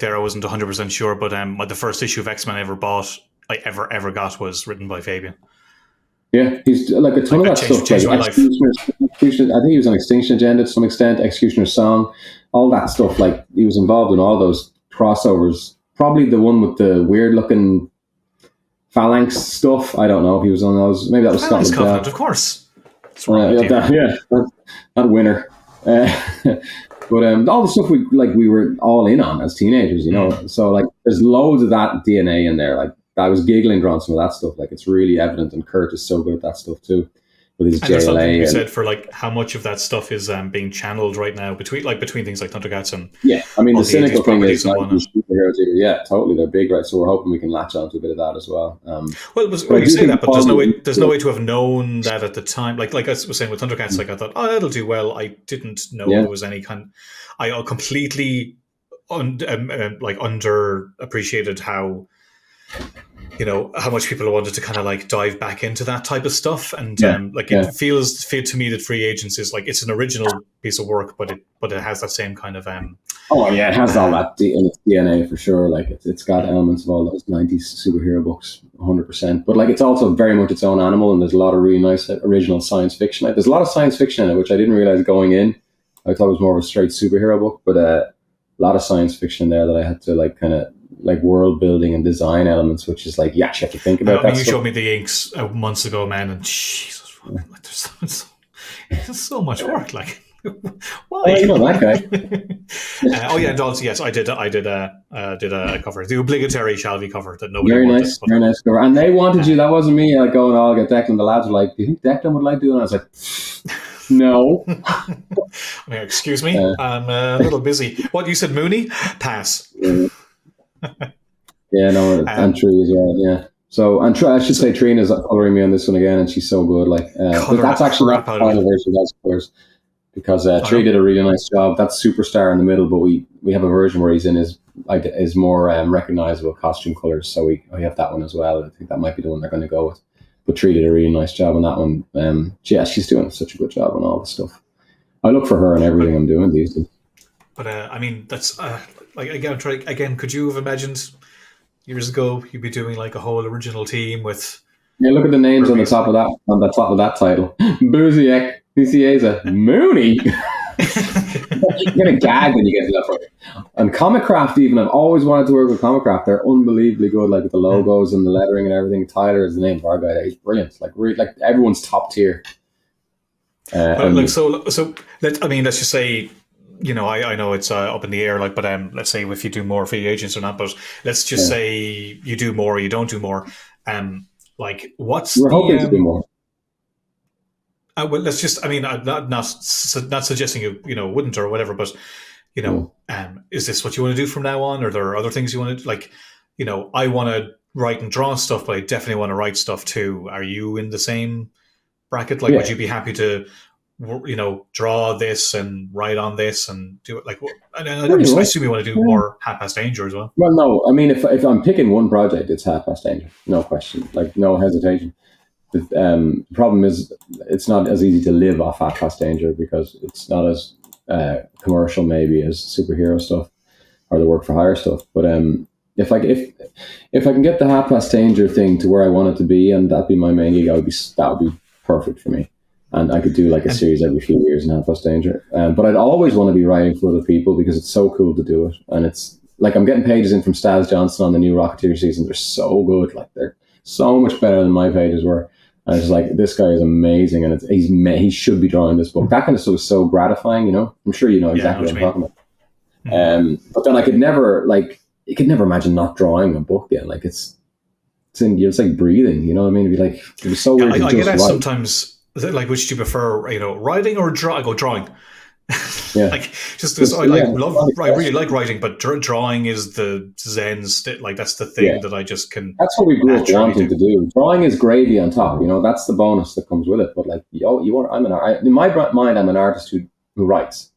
there. I wasn't 100% sure, but the first issue of X-Men I ever got was written by Fabian. Yeah, he's like a ton of that stuff. Changed my life. Executioner, I think he was on Extinction Agenda to some extent. Executioner's Song, all that stuff. Like he was involved in all those crossovers. Probably the one with the weird looking phalanx stuff. I don't know if he was on those. Maybe that was Scott Covenant, of course. That winner. But all the stuff we were all in on as teenagers, you know. So like, there's loads of that DNA in there. Like I was giggling drawing some of that stuff. Like it's really evident, and Kurt is so good at that stuff too. With his JLA. There's something to be said for like how much of that stuff is being channeled right now between things like Thundercats and I mean the cynical thing is like superheroes. Yeah, totally, they're big, right? So we're hoping we can latch on to a bit of that as well. You say that, but there's no way to have known that at the time. Like I was saying with Thundercats, like I thought, oh, that'll do well. I didn't know there was any kind. I completely underappreciated how. You know how much people wanted to kind of like dive back into that type of stuff, and it feels to me that Free Agents is like it's an original piece of work, but it has that same kind of. It has all that in its DNA for sure. Like it's got elements of all those 90s superhero books, 100%. But like it's also very much its own animal, and there's a lot of really nice original science fiction. Like, there's a lot of science fiction in it, which I didn't realize going in. I thought it was more of a straight superhero book, but a lot of science fiction in there that I had to like kind of. Like world building and design elements, which is like, you have to think about that. You showed me the inks months ago, man, and Jesus, like, there's so much work. Like, why? Oh, you know that guy. And also, yes, I did a cover, the obligatory Shalvey cover that nobody very wanted. Very nice cover, and they wanted you. That wasn't me. Like going, I'll get Declan. The lads were like, "Do you think Declan would like doing?" And I was like, "No." Excuse me, I'm a little busy. What you said, Mooney? Pass. And Tree as well. Yeah. So, and I should say, Trina's coloring me on this one again, and she's so good. Like, that's actually not the final version of those colors, because Tree did a really nice job. That's Superstar in the middle, but we have a version where he's in his more recognizable costume colors. So we have that one as well. I think that might be the one they're going to go with. But Tree did a really nice job on that one. She's doing such a good job on all the stuff. I look for her in everything I'm doing these days. But I mean, that's again. Could you have imagined years ago you'd be doing like a whole original team with? Yeah, look at the names on the top of that title: Busiek, Nicieza, Mooney. You're gonna gag when you get to that point. And Comic Craft, even I've always wanted to work with Comic Craft. They're unbelievably good, like with the logos and the lettering and everything. Tyler is the name of our guy. He's brilliant. Like really, like everyone's top tier. Let's just say, you know, I know it's up in the air, like, but let's say if you do more for your agents or not, but let's just say you do more or you don't do more. Like, what's we're hoping to do more. Well, let's just, I mean, I'm not suggesting you know, wouldn't or whatever, but, you know, is this what you want to do from now on? Or are there other things you want to, like, you know, I want to write and draw stuff, but I definitely want to write stuff too. Are you in the same bracket? Like, would you be happy to, you know, draw this and write on this and do it? Like, I assume you want to do more Half Past Danger as well. Well, no, I mean, if I'm picking one project, it's Half Past Danger. No question. Like, no hesitation. The problem is it's not as easy to live off Half Past Danger because it's not as commercial maybe as superhero stuff or the work for hire stuff. But if I can get the Half Past Danger thing to where I want it to be and that'd be my main gig, that would be perfect for me. And I could do like a series every few years in Half Past Danger. But I'd always want to be writing for other people because it's so cool to do it. And it's like I'm getting pages in from Stas Johnson on the new Rocketeer season. They're so good. Like they're so much better than my pages were. And I was like, this guy is amazing, and he should be drawing this book. That kind of stuff is so gratifying, you know. I'm sure you know exactly what I'm talking about. But then I could never imagine not drawing a book again. Like it's like breathing, you know what I mean? It'd be like it was so weird. I get that sometimes. Like, which do you prefer? You know, writing or I go drawing. Yeah, like I really like writing, but drawing is the zen like that's the thing that I just can. That's what we grew up wanting to do. Drawing is gravy on top, you know. That's the bonus that comes with it. But like, in my mind, I'm an artist who writes,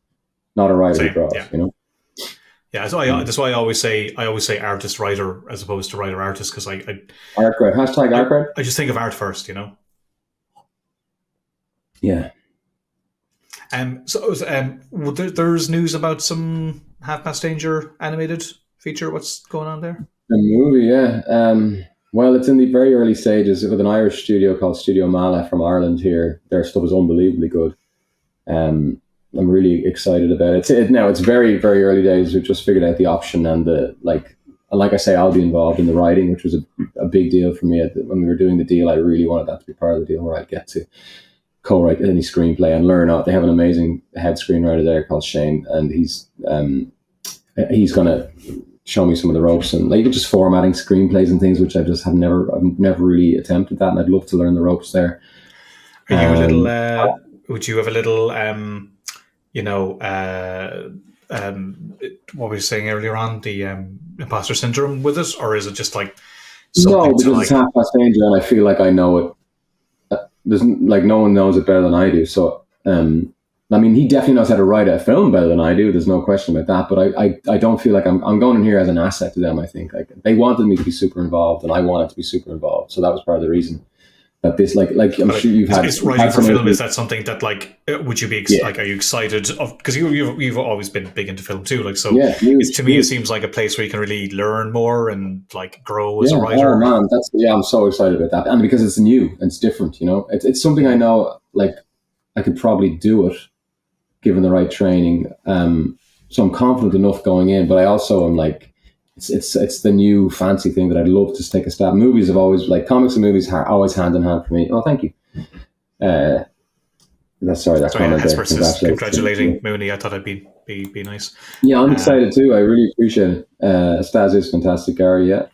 not a writer who draws. You know. Yeah, so that's why I always say artist writer as opposed to writer artist because I art grad hashtag art grad. I just think of art first, you know. Yeah. There's news about some Half Past Danger animated feature. What's going on there? The movie, yeah. Well, it's in the very early stages with an Irish studio called Studio Mala from Ireland here. Their stuff is unbelievably good. I'm really excited about it. Now, it's very, very early days. We've just figured out the option and like I say, I'll be involved in the writing, which was a big deal for me. When we were doing the deal, I really wanted that to be part of the deal where I'd get to co-write any screenplay and learn out. They have an amazing head screenwriter there called Shane, and he's going to show me some of the ropes and like even just formatting screenplays and things, which I've never really attempted that, and I'd love to learn the ropes there. Are you a little? Would you have a little? What we were saying earlier on, the imposter syndrome with it, or is it just like no? Because it's Half Past Danger, and I feel like I know it. There's like no one knows it better than I do. So, I mean, he definitely knows how to write a film better than I do. There's no question about that. But I don't feel like I'm going in here as an asset to them. I think like they wanted me to be super involved, and I wanted to be super involved. So that was part of the reason that this like I'm sure you've had. It's writing for film. Is that something that like would you be like? Are you excited of? Because you've always been big into film too. Like so, to me it seems like a place where you can really learn more and like grow as a writer. Oh man, I'm so excited about that, and because it's new and it's different. You know, it's something I know like I could probably do it given the right training. So I'm confident enough going in, but I also am like. It's the new fancy thing that I'd love to take a stab. Movies have always like comics and movies are always hand in hand for me. Oh, thank you. That's congratulating Mooney. I thought I'd be nice. Yeah, I'm excited too. I really appreciate it. Stas is fantastic, Gary. Yeah.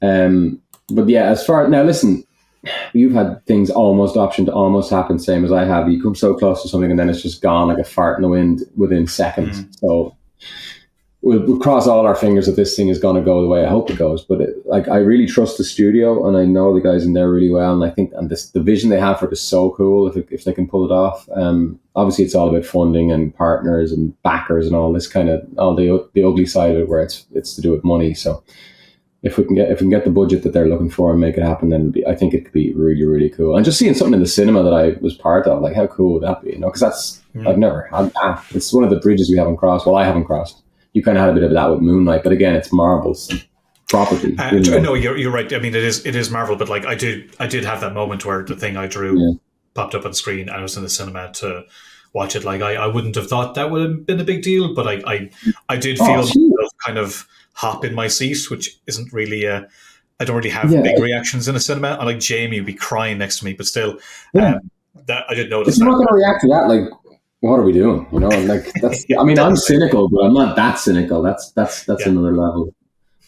But yeah, as far now, listen, you've had things almost optioned to almost happen, same as I have. You come so close to something and then it's just gone like a fart in the wind within seconds. So. We'll cross all our fingers that this thing is going to go the way I hope it goes. But I really trust the studio, and I know the guys in there really well. And I think the vision they have for it is so cool if they can pull it off. Obviously, it's all about funding and partners and backers and all this kind of all the ugly side of it, where it's to do with money. So if we can get the budget that they're looking for and make it happen, then I think it could be really, really cool. And just seeing something in the cinema that I was part of, like how cool would that be? You know, because that's I've never had that. It's one of the bridges we haven't crossed. Well, I haven't crossed. You kind of had a bit of that with Moonlight, but again, it's Marvel's property. No, you're right. I mean, it is Marvel, but like I did have that moment where the thing I drew popped up on screen, and I was in the cinema to watch it. Like I wouldn't have thought that would have been a big deal, but I did feel myself kind of hop in my seat, which isn't really I don't really have big reactions in a cinema. I like Jamie would be crying next to me, but still, that I did notice. If you're not going to react to that, like, what are we doing? You know, like that's. I mean, I'm cynical, but I'm not that cynical. That's another level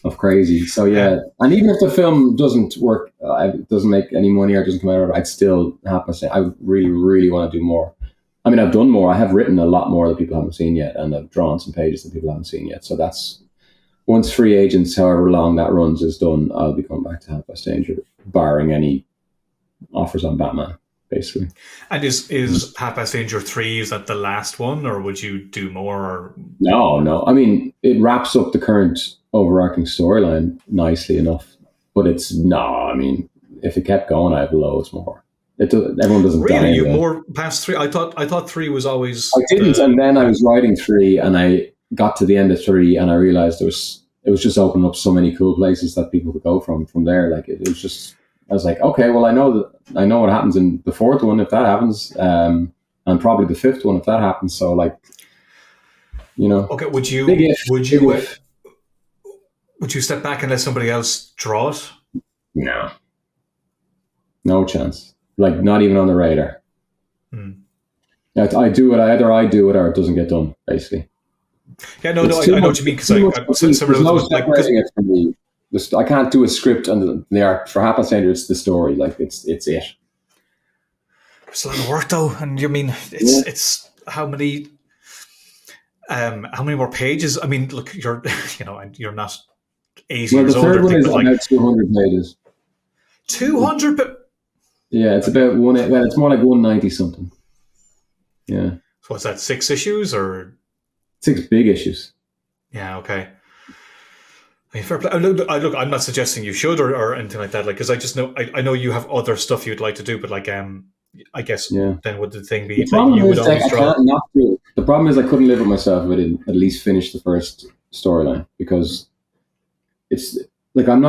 of crazy. So and even if the film doesn't work, it doesn't make any money or doesn't come out, I'd still have to say I really, really want to do more. I mean, I've done more. I have written a lot more that people haven't seen yet, and I've drawn some pages that people haven't seen yet. So that's once Free Agents, however long that runs, is done, I'll be coming back to Half Past Danger, barring any offers on Batman. Basically. And is Half Past Danger 3, is that the last one, or would you do more? Or? No. I mean, it wraps up the current overarching storyline nicely enough, but I mean, if it kept going, I have loads more. Everyone doesn't die. Really? You more past 3? I thought 3 was always... I didn't, and then I was writing 3, and I got to the end of 3, and I realized it was just opening up so many cool places that people could go from there. Like, it was just... I was like, okay, well, I know what happens in the 4th one if that happens, and probably the 5th one if that happens. So, like, you know. Okay, would you step back and let somebody else draw it? No chance. Like, not even on the radar. I do it. Either I do it or it doesn't get done. Basically. Yeah, no, I know what you mean, because I can't do a script and the art for Half Past Danger. It's the story, like it's it. It's a lot of work, though, and you mean it's how many more pages? I mean, look, you're you're not 80 years old. The third one is like 200 pages. 200, but it's about one. Well, it's more like 190 something. Yeah. So what's that? 6 issues or 6 big issues? Yeah. Okay. I mean, fair play. Look, I'm not suggesting you should or anything like that. Like, because I just know, I know you have other stuff you'd like to do, but like, I guess then would the thing be the problem you would is always draw? The problem is I couldn't live with myself if I didn't at least finish the first storyline, because it's like I'm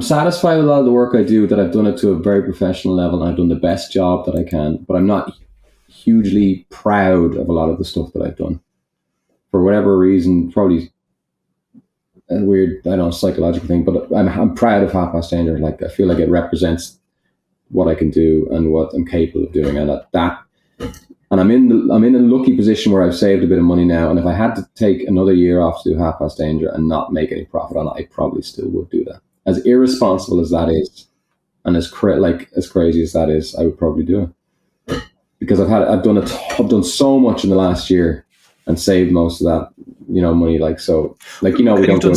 satisfied with a lot of the work I do, that I've done it to a very professional level and I've done the best job that I can, but I'm not hugely proud of a lot of the stuff that I've done. For whatever reason, probably a weird, I don't know, psychological thing, but I'm proud of Half Past Danger. Like, I feel like it represents what I can do and what I'm capable of doing, and and I'm in a lucky position where I've saved a bit of money now, and if I had to take another year off to do Half Past Danger and not make any profit on it, I probably still would do that. As irresponsible as that is, and as crazy as that is, I would probably do it, because I've done so much in the last year and saved most of that, money. Like, so, like, we don't you've done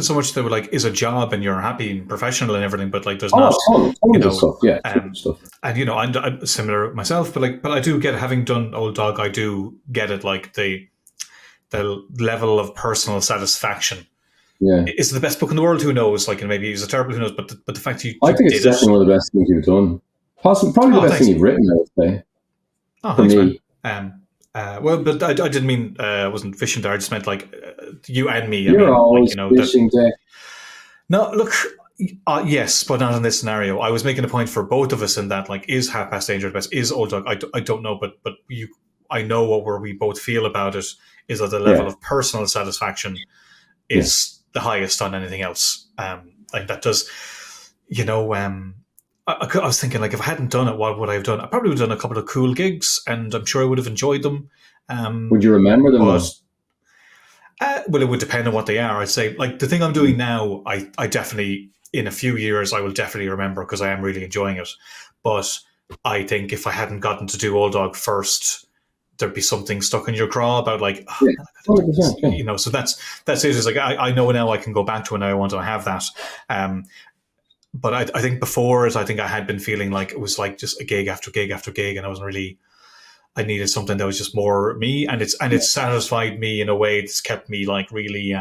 so much that like is a job and you're happy and professional and everything, but like there's not stuff. Stuff. And I'm similar myself, but I do get, having done Old Dog, I do get it, like the level of personal satisfaction. Yeah, is it the best book in the world? Who knows? Like, and maybe it's a terrible, who knows? But the fact you I think it's definitely one of the best things you've done. Probably the best thing you've written, I would say. Oh, thanks, me. Man. Well, but I didn't mean I wasn't fishing there. I just meant like you and me. You're always fishing, Dick. No, look, yes, but not in this scenario. I was making a point for both of us in that, like, is Half Past Danger the best? Is Old Dog? I don't know, but I know where we both feel about it is that the level of personal satisfaction is the highest on anything else. Like, that does, I was thinking, like, if I hadn't done it, what would I have done? I probably would have done a couple of cool gigs, and I'm sure I would have enjoyed them. Would you remember them? Well, it would depend on what they are. I'd say, like, the thing I'm doing now, I definitely, in a few years, I will definitely remember, because I am really enjoying it. But I think if I hadn't gotten to do Old Dog first, there'd be something stuck in your craw about, like, so that's it. It's like, I know now I can go back to it now. I want to have that. But I think before it, I think I had been feeling like it was like just a gig after gig after gig, and I wasn't really. I needed something that was just more me, and it's satisfied me in a way that's kept me like really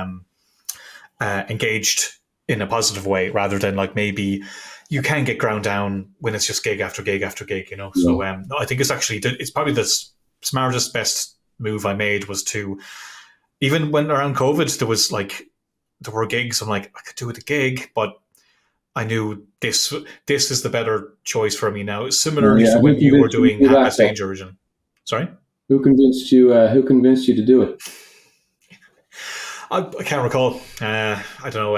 engaged in a positive way, rather than like maybe you can get ground down when it's just gig after gig after gig, So I think it's probably the smartest, best move I made was to, even when around COVID there were gigs. I'm like, I could do it a gig, but I knew this is the better choice for me now. Similarly Yeah, to when you were doing do that, Hapless Danger originally. Sorry? Who convinced you to do it? I can't recall. I don't know.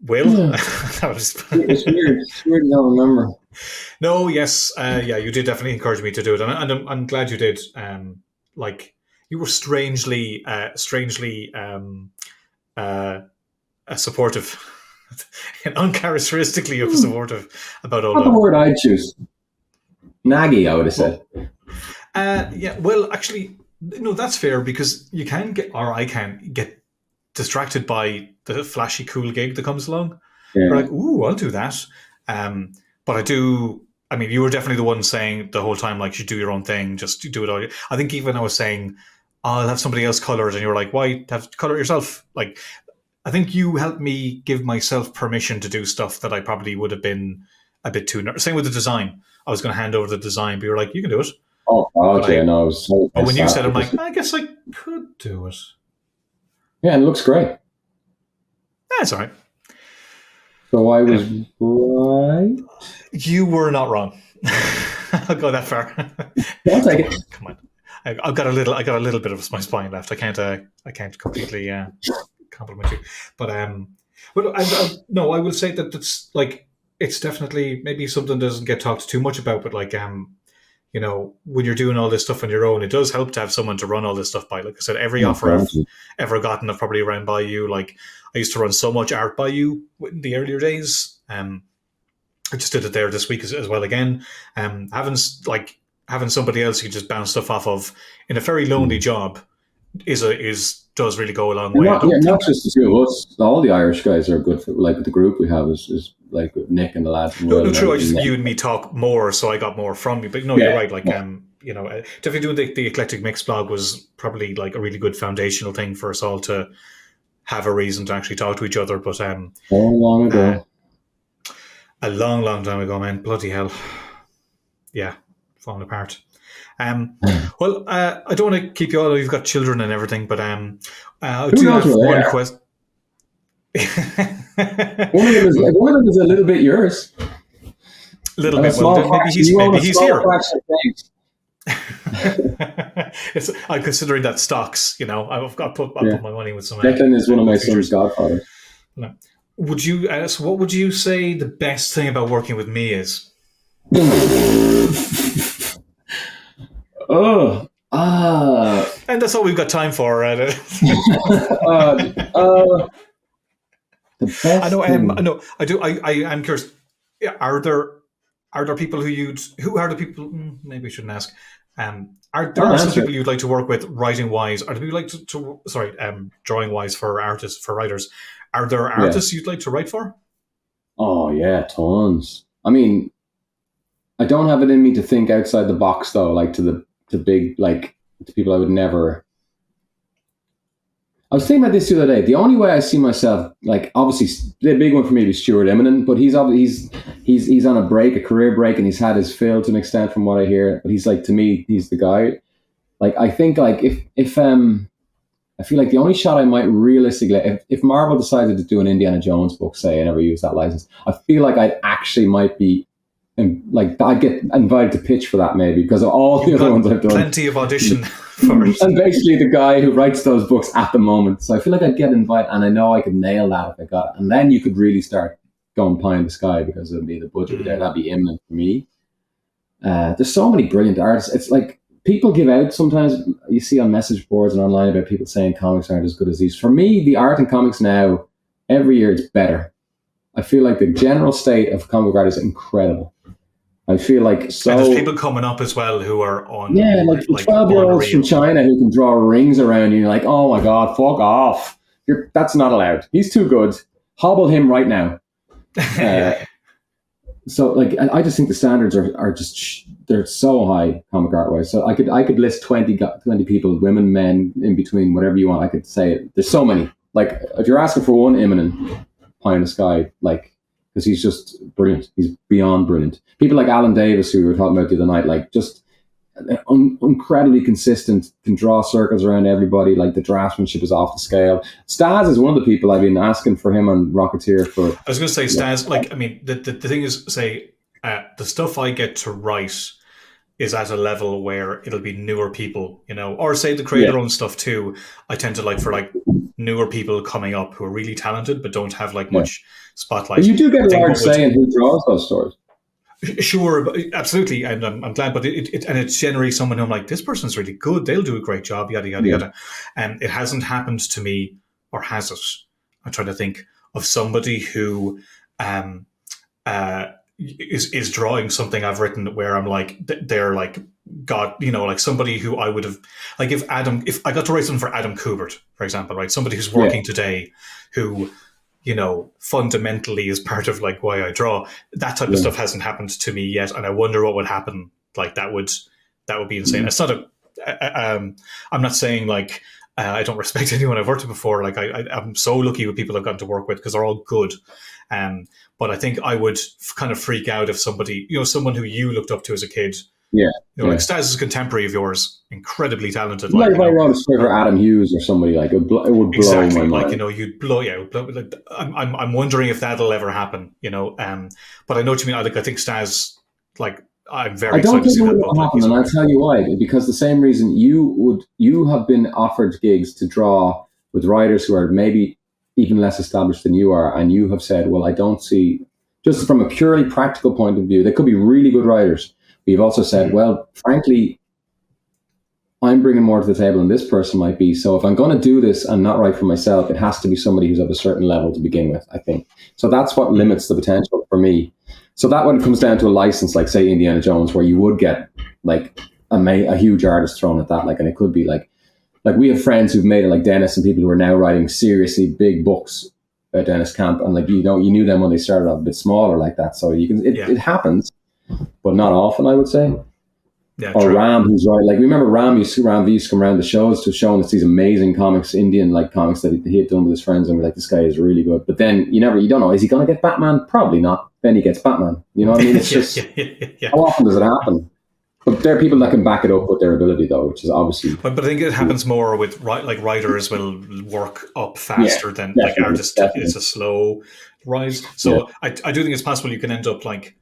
Will? That was It's weird. It's weird. I don't remember. No, yes, yeah, you did definitely encourage me to do it, and I'm glad you did. Like you were strangely supportive, and uncharacteristically supportive about all Not the that. word I'd choose. Naggy, I would have said. Yeah, well, actually, no, that's fair because you can get, or I can get distracted by the flashy, cool gig that comes along. Yeah. We're like, ooh, I'll do that. But I do. I mean, you were definitely the one saying the whole time, like, you do your own thing, just do it all. I think even I was saying, I'll have somebody else color it, and you were like, why have to color it yourself? Like, I think you helped me give myself permission to do stuff that I probably would have been a bit too nervous. Same with the design. I was going to hand over the design, but you were like, you can do it. Oh, God, yeah, no, I was so But when you pissed said, I'm off. like, I guess I could do it. Yeah, it looks great. That's all right. So I was right. You were not wrong. I'll go that far. I'll take it. Come on. I got a little bit of my spine left. I can't completely compliment you, but no, I will say that that's like it's definitely maybe something that doesn't get talked too much about, but like you know, when you're doing all this stuff on your own, it does help to have someone to run all this stuff by. Like I said, every offer I've ever gotten, I've probably ran by you. Like I used to run so much art by you in the earlier days. I just did it there this week as well again. Having somebody else you can just bounce stuff off of in a very lonely job does really go a long way. Not just the two of us. All the Irish guys are good for, like, the group we have is like Nick and the lads. No, true. I just you and me talk more, so I got more from you. But no, you're right. Like, you know, definitely doing the Eclectic Mix blog was probably like a really good foundational thing for us all to have a reason to actually talk to each other. But how long ago? A long, long time ago, man. Bloody hell. Yeah, falling apart. Well, I don't want to keep you all. You've got children and everything, but I do have one question. One of them is a little bit yours. A little bit. Well, maybe he's here. I'm considering that stocks. You know, I've put my money with some. Declan is one of my son's godfathers. No. Would you? So what would you say the best thing about working with me is? And that's all we've got time for. The best I know. thing. I know. I do. I am curious. Are there people who are the people? Maybe I shouldn't ask. Are there some people you'd like to work with writing wise? Are there people like drawing wise for artists, for writers? Are there artists you'd like to write for? Oh yeah, tons. I mean, I don't have it in me to think outside the box though, like to big, like to people I would never. I was thinking about this the other day. The only way I see myself, like obviously the big one for me is Stuart Immonen, but he's on a break, a career break, and he's had his fill to an extent from what I hear. But he's like, to me, he's the guy. Like I think like if I feel like the only shot I might realistically, if Marvel decided to do an Indiana Jones book, say, and never use that license, I feel like I actually might be, like, I'd get invited to pitch for that maybe because of all the other ones I've done. Plenty of audition for it. I'm basically the guy who writes those books at the moment. So I feel like I'd get invited and I know I could nail that if I got it. And then you could really start going pie in the sky because it would be the budget there. That'd be imminent for me. There's so many brilliant artists. It's like, people give out sometimes, you see on message boards and online about people saying comics aren't as good as these. For me, the art in comics now, every year it's better. I feel like the general state of comic art is incredible. I feel like so... And there's people coming up as well who are on... Yeah, like 12-year-olds from China who can draw rings around you. You're like, oh my God, fuck off. That's not allowed. He's too good. Hobble him right now. So, like, I just think the standards are just, they're so high comic art wise. So I could list 20 people, women, men, in between, whatever you want. I could say it. There's so many. Like, if you're asking for one Immonen, pie in the sky, like, because he's just brilliant. He's beyond brilliant. People like Alan Davis, who we were talking about the other night, like, just incredibly consistent, can draw circles around everybody. Like the draftsmanship is off the scale. Stas is one of the people I've been asking for him on Rocketeer for. I was going to say Stas. Like, I mean, the thing is, say, the stuff I get to write is at a level where it'll be newer people, you know, or say the creator own stuff too. I tend to like for like newer people coming up who are really talented but don't have like much spotlight. But you do get a large say in who draws those stories. Sure, absolutely, and I'm glad. But it's generally someone who I'm like, this person's really good. They'll do a great job. Yada yada yada. And it hasn't happened to me, or has it? I'm trying to think of somebody who is drawing something I've written where I'm like, they're like, God, you know, like somebody who I would have, like if I got to write something for Adam Kubert, for example, right? Somebody who's working today, who, you know, fundamentally is part of like why I draw. That type of stuff hasn't happened to me yet, and I wonder what would happen. Like that would be insane. It's not I'm not saying like I don't respect anyone I've worked with before. Like I'm so lucky with people I've gotten to work with because they're all good. But I think I would kind of freak out if somebody, you know, someone who you looked up to as a kid. You know, like Stas is a contemporary of yours, incredibly talented. Like if I wrote a story for Adam Hughes or somebody, like it would blow my mind. Like, you know, you'd blow. Yeah, like, I'm wondering if that'll ever happen. You know, but I know what you mean. I think Stas, like, I'm very. I don't think it will happen, and I'll tell you why. Because the same reason you have been offered gigs to draw with writers who are maybe even less established than you are, and you have said, well, I don't see, just from a purely practical point of view, they could be really good writers. We've also said, well, frankly, I'm bringing more to the table than this person might be. So if I'm going to do this and not write for myself, it has to be somebody who's of a certain level to begin with, I think. So that's what limits the potential for me. So that when it comes down to a license, like say Indiana Jones, where you would get like a huge artist thrown at that, like, and it could be like we have friends who've made it, like Dennis, and people who are now writing seriously big books at Dennis Camp, and like, you know, you knew them when they started off a bit smaller like that. So you can, it happens, but not often, I would say. Yeah, or true. Ram, who's right. Like, remember Ram used to come around the shows to showing us these amazing comics, Indian like comics that he had done with his friends, and we're like, this guy is really good. But then you don't know, is he going to get Batman? Probably not. Then he gets Batman. You know what I mean? It's just how often does it happen? But there are people that can back it up with their ability, though, which is obviously. But I think it happens more with like writers will work up faster than like artists. Definitely. It's a slow rise. So I do think it's possible you can end up like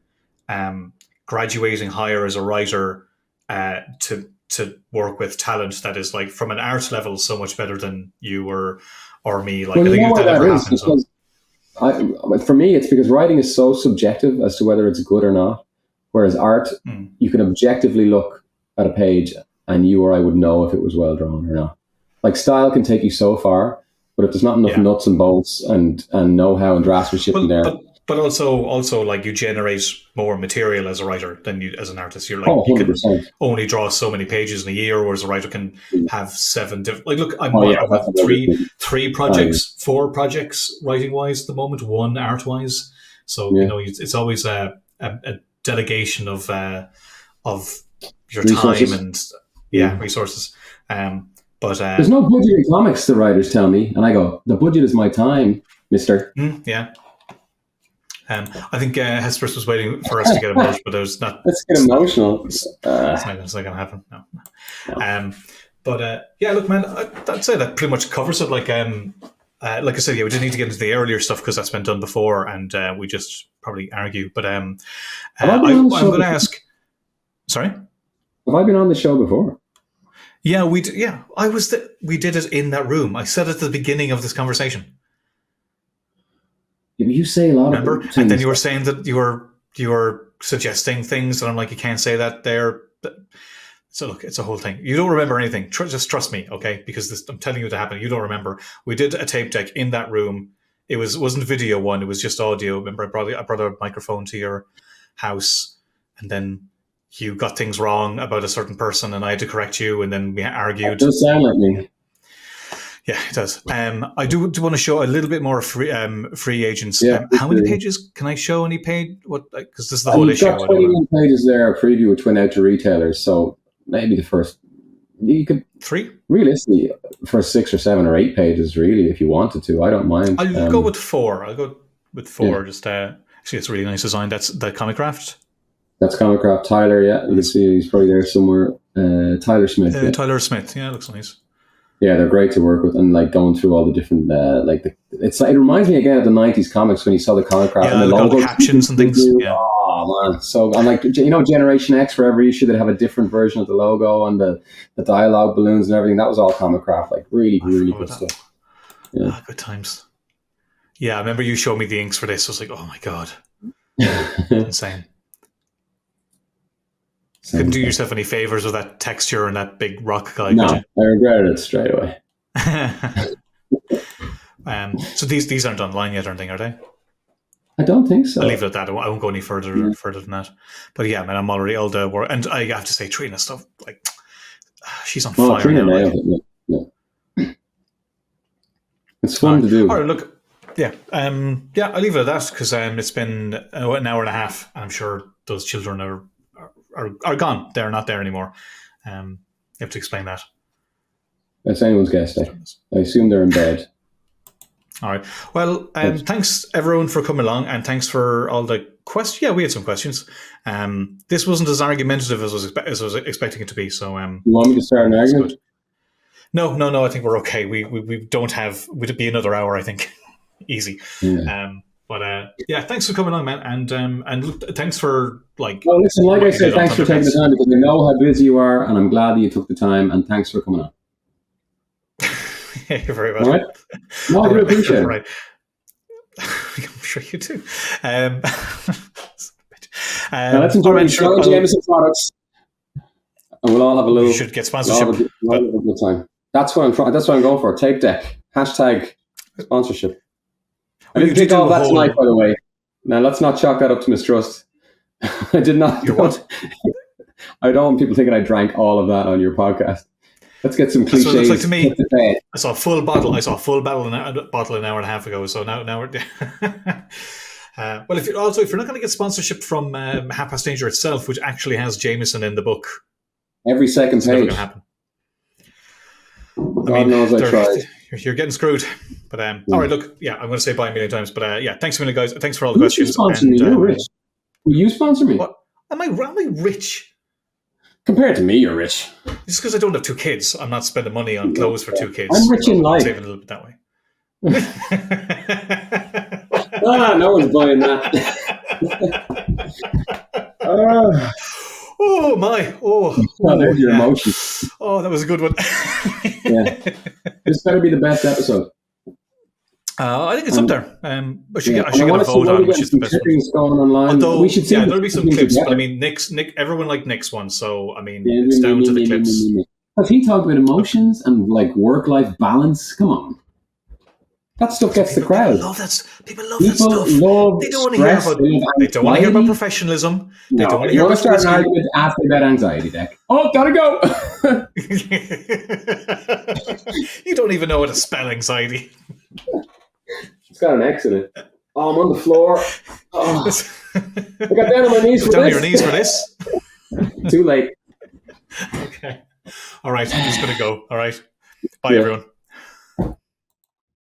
graduating higher as a writer to work with talent that is like from an art level so much better than you or me. Like, well, I think if that ever happens. For me, it's because writing is so subjective as to whether it's good or not. Whereas art, you can objectively look at a page and you or I would know if it was well drawn or not. Like, style can take you so far, but if there's not enough nuts and bolts and know-how and draftsmanship in there. But also like you generate more material as a writer than you as an artist. You're like, 100%. You can only draw so many pages in a year, whereas a writer can have 7 different. Like, look, I'm have three projects, 4 projects writing wise at the moment, 1 art wise. So you know, it's always a delegation of your resources. time and resources. But there's no budget in comics, the writers tell me, and I go, the budget is my time, mister. I think Hesperus was waiting for us to get emotional, but there's not. Let's get emotional. It's not going to happen. No. But look, man, I'd say that pretty much covers it. Like I said, we didn't need to get into the earlier stuff because that's been done before, and we just probably argue. But I'm going to ask. Sorry, have I been on the show before? Yeah, we did. Yeah, we did it in that room. I said it at the beginning of this conversation. You say a lot of things. And then you were saying that you were suggesting things, and I'm like, you can't say that there. So look, it's a whole thing. You don't remember anything. Just trust me, okay? Because I'm telling you what happened. You don't remember. We did a tape deck in that room. It wasn't video one. It was just audio. Remember, I brought a microphone to your house, and then you got things wrong about a certain person, and I had to correct you, and then we argued. It does sound like me. Yeah, it does. I do want to show a little bit more free agents. Yeah, how many pages can I show? Any page? What? Because this is the whole issue. You've got 21 pages there, a preview which went out to retailers. So maybe the first, you could 3 realistically first 6 or 7 or 8 pages, really, if you wanted to. I don't mind. I'll go with 4. I'll go with 4. Just actually, it's a really nice design. That's the Comic Craft. That's Comic Craft. Tyler, you can see he's probably there somewhere. Tyler Smith. Tyler Smith. Yeah, looks nice. Yeah, they're great to work with, and like going through all the different it reminds me again of the '90s comics when you saw the comic craft and the logo captions and things. Yeah. Oh man! So I'm like, Generation X, for every issue they'd have a different version of the logo and the dialogue balloons and everything. That was all comic craft, like really good stuff. Yeah, good times. Yeah, I remember you showed me the inks for this. I was like, oh my god, insane. Couldn't do yourself any favors with that texture and that big rock guy. No, I regretted it straight away. So these aren't online yet or anything, are they? I don't think so. I'll leave it at that. I won't go any further than that. But yeah, man, I'm already all the work, and I have to say, Trina stuff, like she's on fire. Trina now, nailed it. Yeah. It's fun to do. All right, look. Yeah, I'll leave it at that because it's been an hour and a half. I'm sure those children are gone. They're not there anymore. You have to explain that. That's anyone's guess. I assume they're in bed. All right. Well, thanks everyone for coming along, and thanks for all the questions. Yeah, we had some questions. This wasn't as argumentative as I was expecting it to be. So, you want me to start an argument? No. I think we're okay. We don't have. Would it be another hour? I think easy. Yeah. Thanks for coming along, man, and look, thanks for like. Well, listen, like I said, thanks for taking the time because I know how busy you are, and I'm glad that you took the time. And thanks for coming on. Yeah, you're very welcome. All right. No, I really appreciate it. Right. I'm sure you do. Let's enjoy Jameson products, and we'll all have a little. You should get sponsorship. We'll have a good time. That's what I'm trying. That's what I'm going for. Tape deck #. Sponsorship. I didn't drink all that tonight, by the way. Now, let's not chalk that up to mistrust. I did not. What? I don't want people thinking I drank all of that on your podcast. Let's get some cliches. So it looks like to me, I saw a full bottle. I saw a full bottle an hour and a half ago. So now we're. Well, if you're not going to get sponsorship from Half Past Danger itself, which actually has Jameson in the book, every second it's never page. going to happen. God knows I tried. You're getting screwed. But all right, look, I'm going to say bye a million times. But thanks a million, guys. Thanks for all the questions. You sponsor me. You're rich. Will you sponsor me? What? Am I rich? Compared to me, you're rich. Just because I don't have 2 kids, I'm not spending money on clothes for 2 kids. I'm rich in life. I'm saving a little bit that way. No one's buying that. Oh my! Your emotions. Oh, that was a good one. Yeah, this better be the best episode. I think it's up there. I should get a vote on which is the best one. Going online. Although, we should see there'll be some clips. But I mean, Nick, everyone liked Nick's one, so I mean, it's down to the clips. Has he talked about emotions and like work-life balance? Come on. That stuff gets the crowd. People love that stuff. They don't want to hear about. They don't want to hear about professionalism. They don't want to hear about. You want to start an argument? Ask me about anxiety, Deck. Oh, gotta go. You don't even know how to spell anxiety. It's got an X in it. Oh, I'm on the floor. Oh, I got down on my knees for this. Down on your knees for this. Too late. Okay. All right. I'm just gonna go. All right. Bye, everyone.